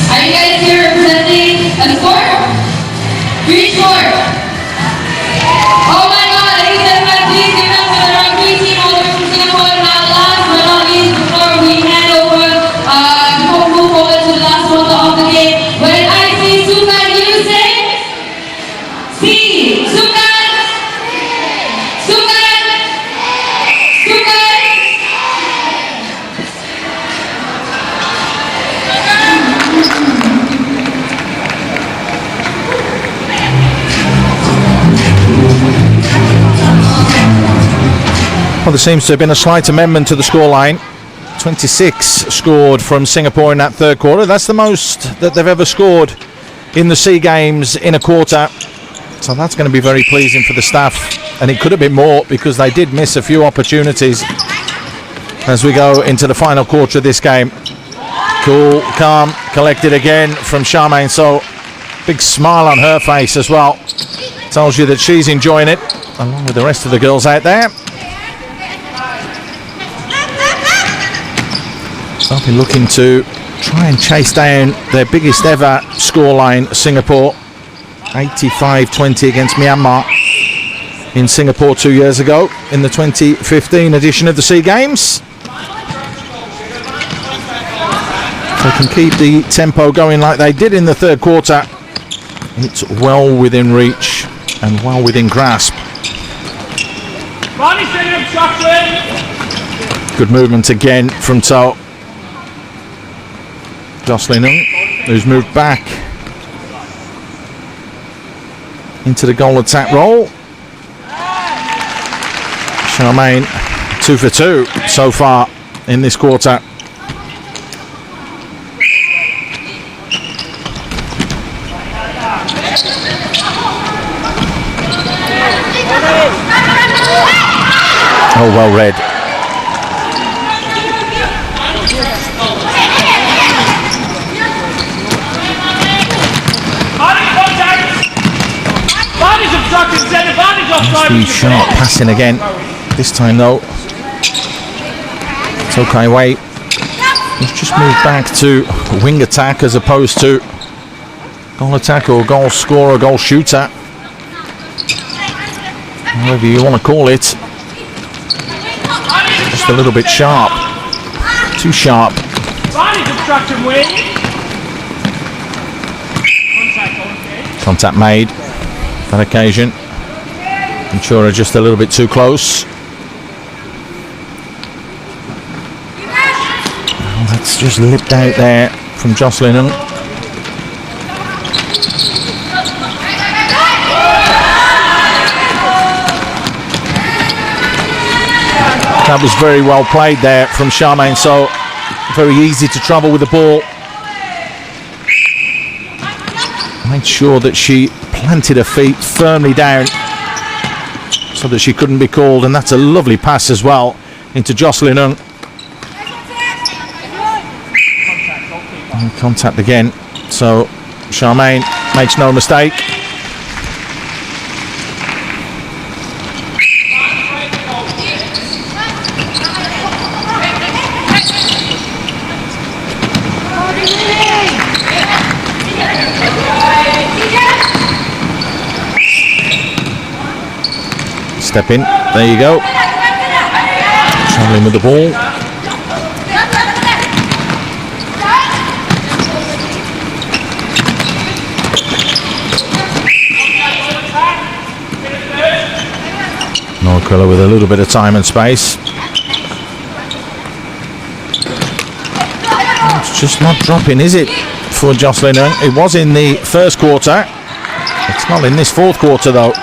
Are you guys here representing a sport? Which sport? Oh my God, ladies and gentlemen, please give it up for the rugby team all the way from Singapore. Now, last but not least, before we hand over, before we move forward to the last quarter of the game, when I say Sukan, you say? See, Sukan! Sukan! Sukan! Well, there seems to have been a slight amendment to the scoreline. 26 scored from Singapore in that third quarter. That's the most that they've ever scored in the SEA Games in a quarter. So that's going to be very pleasing for the staff. And it could have been more because they did miss a few opportunities as we go into the final quarter of this game. Cool, calm, collected again from Charmaine. So big smile on her face as well. Tells you that she's enjoying it, along with the rest of the girls out there. They'll be looking to try and chase down their biggest ever scoreline, Singapore. 85-20 against Myanmar in Singapore 2 years ago in the 2015 edition of the SEA Games. If they can keep the tempo going like they did in the third quarter, it's well within reach and well within grasp. Good movement again from Toh. Jocelyn Ng, who's moved back into the goal attack role. Charmaine 2 for 2 so far in this quarter. Oh, well read. Be sharp passing again. This time though, Toh Kai Wei has just moved back to wing attack as opposed to goal attack or goal scorer, goal shooter, however you want to call it. Just a little bit sharp, too sharp. Contact made that occasion. Ventura just a little bit too close. Oh, that's just lipped out there from Jocelyn Ng. That was very well played there from Charmaine, so very easy to travel with the ball. Made sure that she planted her feet firmly down so that she couldn't be called, and that's a lovely pass as well into Jocelyn Ng. And contact again, so Charmaine makes no mistake. Step in, there you go. Travelling with the ball. Aquino with a little bit of time and space. It's just not dropping, is it, for Jocelyn Ng? It was in the first quarter. It's not in this fourth quarter though.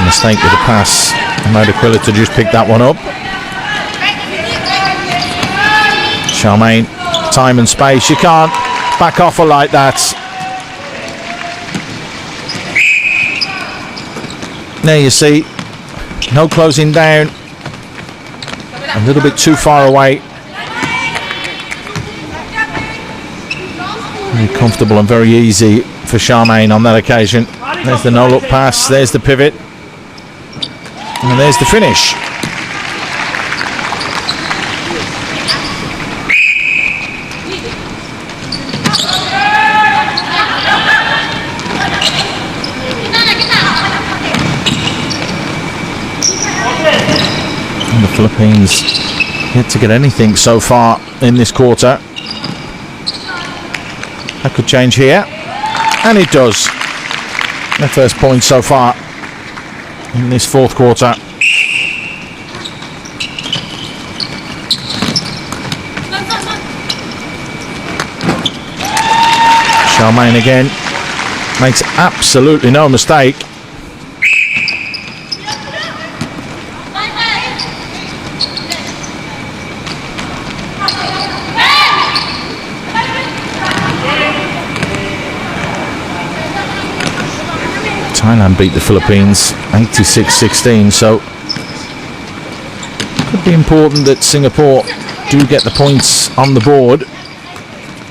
Mistake with the pass. Allowed Aquino to just pick that one up. Charmaine, time and space. You can't back off her like that. There you see, no closing down. A little bit too far away. Very comfortable and very easy for Charmaine on that occasion. There's the no-look pass, there's the pivot. And there's the finish. And the Philippines yet to get anything so far in this quarter. That could change here. And it does. Their first point so far in this fourth quarter. Charmaine again makes absolutely no mistake. Thailand beat the Philippines 86-16, so it could be important that Singapore do get the points on the board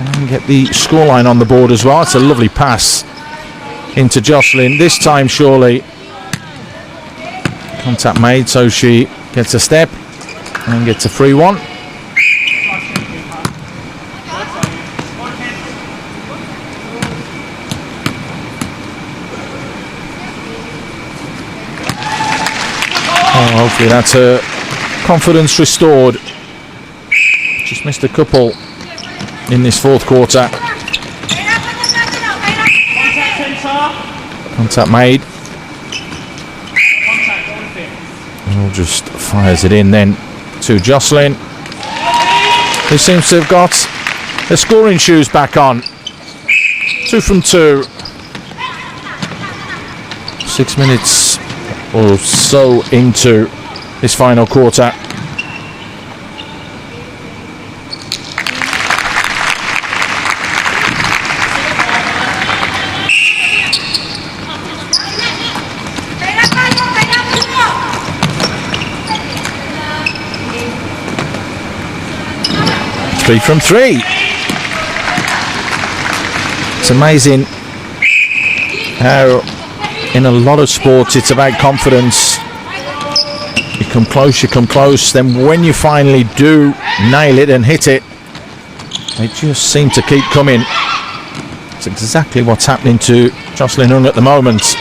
and get the scoreline on the board as well. It's a lovely pass into Jocelyn, this time surely. Contact made, so she gets a step and gets a free one. Oh, hopefully that's her confidence restored. Just missed a couple in this fourth quarter. Contact made. And just fires it in then to Jocelyn, who seems to have got her scoring shoes back on. 2 from 2. 6 minutes or so into this final quarter. 3 from 3. It's amazing how in a lot of sports it's about confidence. You come close, then when you finally do nail it and hit it, they just seem to keep coming. It's exactly what's happening to Jocelyn Ng at the moment.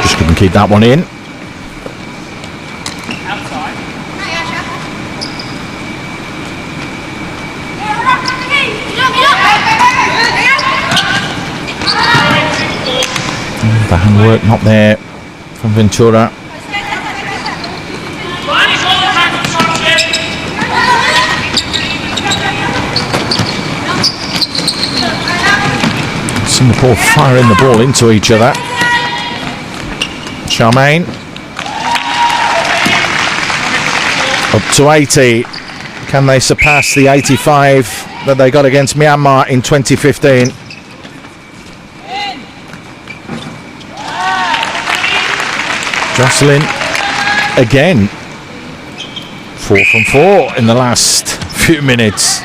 Just couldn't keep that one in. The handwork not there from Ventura. Singapore firing the ball into each other. Charmaine up to 80. Can they surpass the 85 that they got against Myanmar in 2015? Jocelyn again, 4 from 4 in the last few minutes.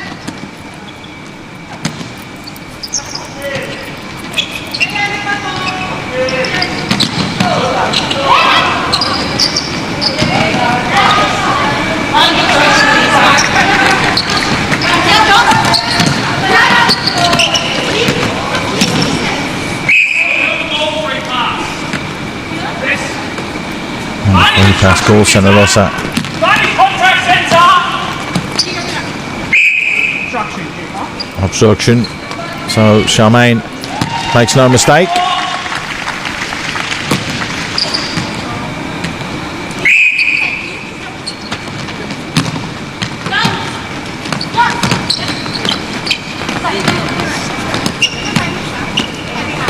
Pass goal, Cenarosa. Obstruction. So Charmaine makes no mistake.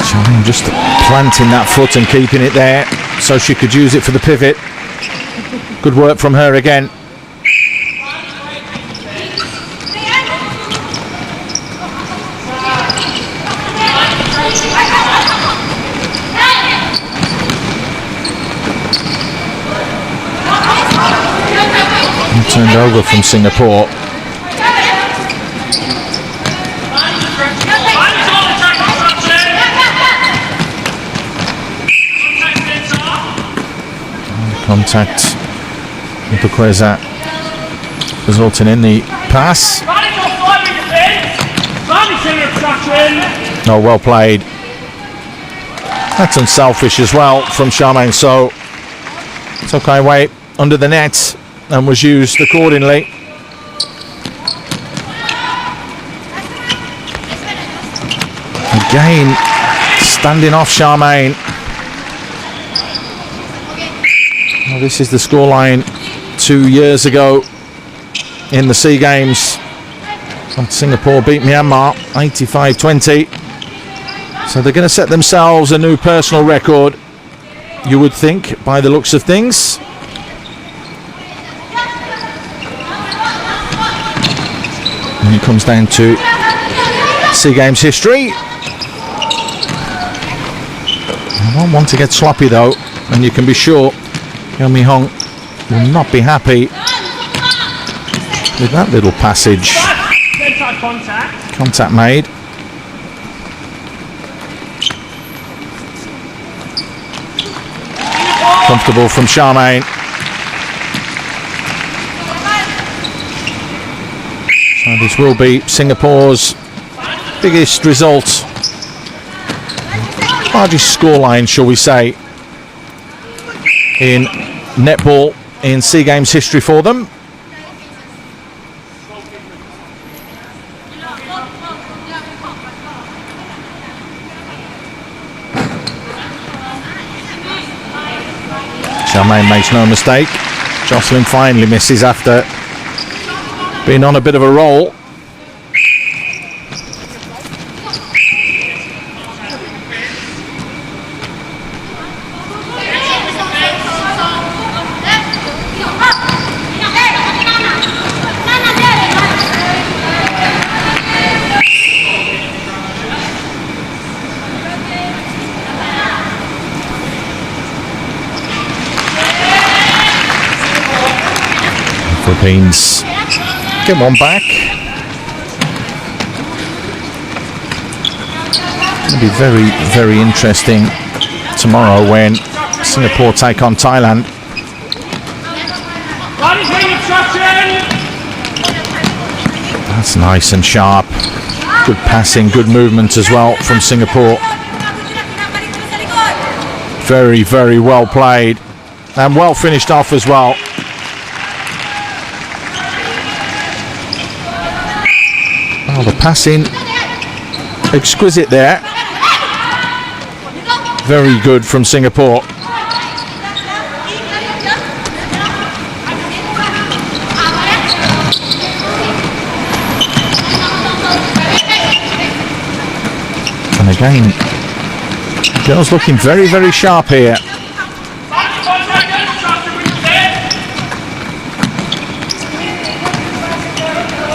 Charmaine just planting that foot and keeping it there so she could use it for the pivot. Good work from her again. And turned over from Singapore. Contact. Doqueza resulting in the pass. Oh, well played. That's unselfish as well from Charmaine. So Toh Kai Wei under the net and was used accordingly. Again, standing off Charmaine. Well, this is the scoreline 2 years ago in the SEA Games. Singapore beat Myanmar 85-20. So they're going to set themselves a new personal record, you would think, by the looks of things. When it comes down to SEA Games history. I don't want to get sloppy though, and you can be sure Yeomi Hong will not be happy with that little passage. Contact made. Comfortable from Charmaine. So this will be Singapore's biggest result. Largest scoreline, shall we say, in netball in SEA Games history for them. Charmaine makes no mistake. Jocelyn finally misses after being on a bit of a roll. Philippines get one back. It'll be very, very interesting tomorrow when Singapore take on Thailand. That's nice and sharp. Good passing, good movement as well from Singapore. Very, very well played and well finished off as well. Oh, the passing, exquisite there. Very good from Singapore. And again, girls looking very, very sharp here.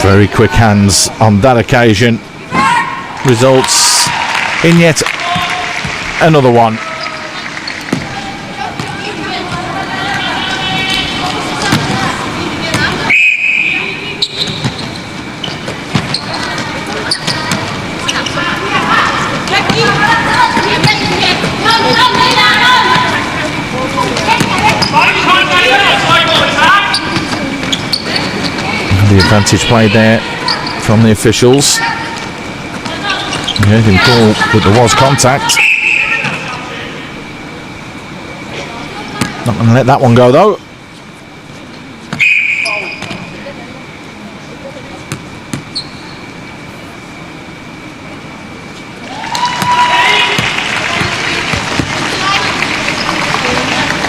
Very quick hands on that occasion. Results in yet another one. The advantage played there from the officials. You heard him call that there was contact. Not going to let that one go though.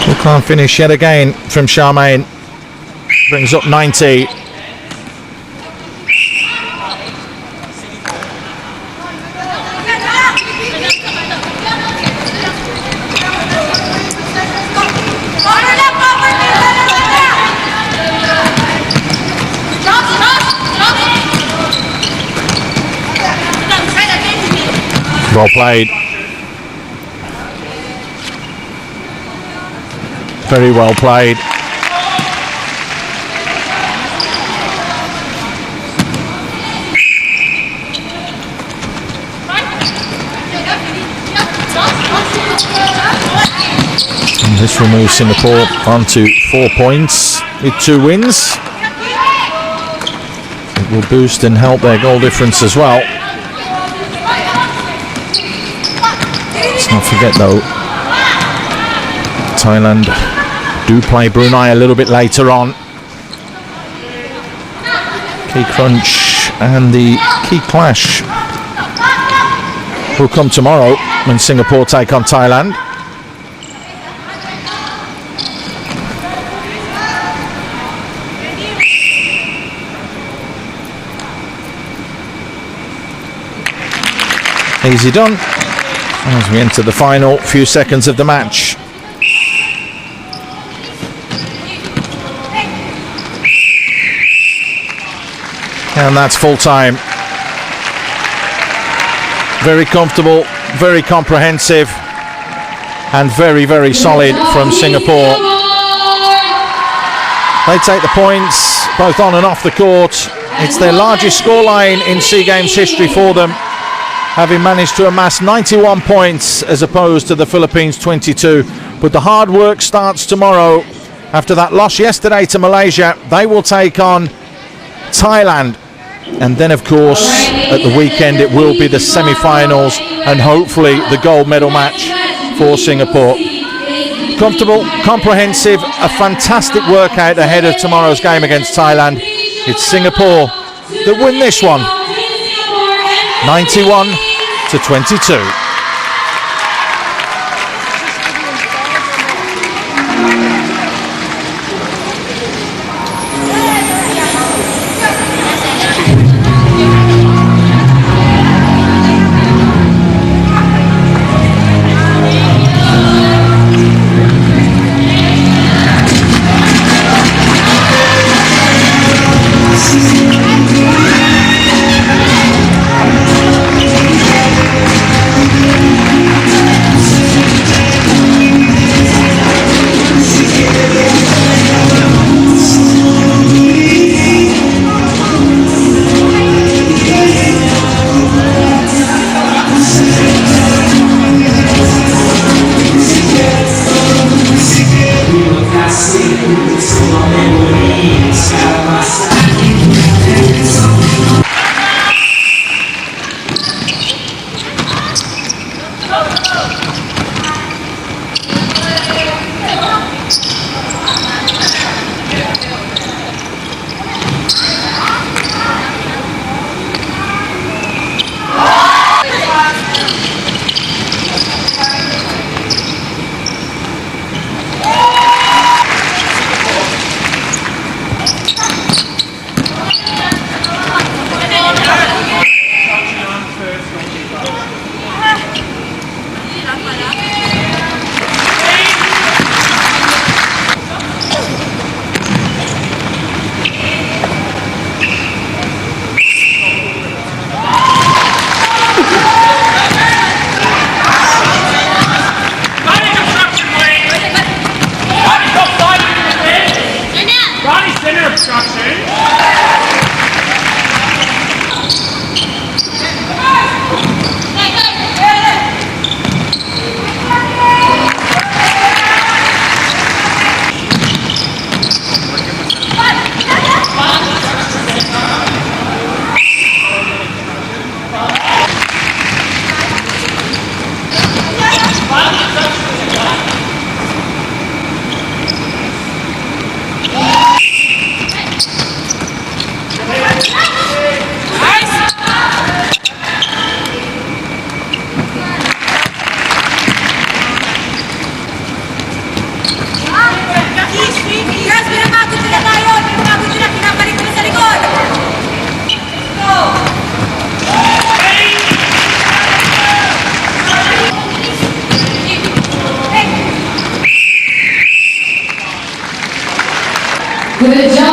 Well, can't finish yet again from Charmaine. Brings up 90. Well played. Very well played. And this will move Singapore on to 4 points with 2 wins. It will boost and help their goal difference as well. Let's not forget though, Thailand do play Brunei a little bit later on. Key crunch and the key clash will come tomorrow when Singapore take on Thailand. Easy done as we enter the final few seconds of the match. And that's full time. Very comfortable, very comprehensive, and very, very solid from Singapore. They take the points both on and off the court. It's their largest scoreline in SEA Games history for them, having managed to amass 91 points as opposed to the Philippines 22. But the hard work starts tomorrow. After that loss yesterday to Malaysia, they will take on Thailand. And then, of course, at the weekend, it will be the semi-finals and hopefully the gold medal match for Singapore. Comfortable, comprehensive, a fantastic workout ahead of tomorrow's game against Thailand. It's Singapore that win this one, 91-22. Good job.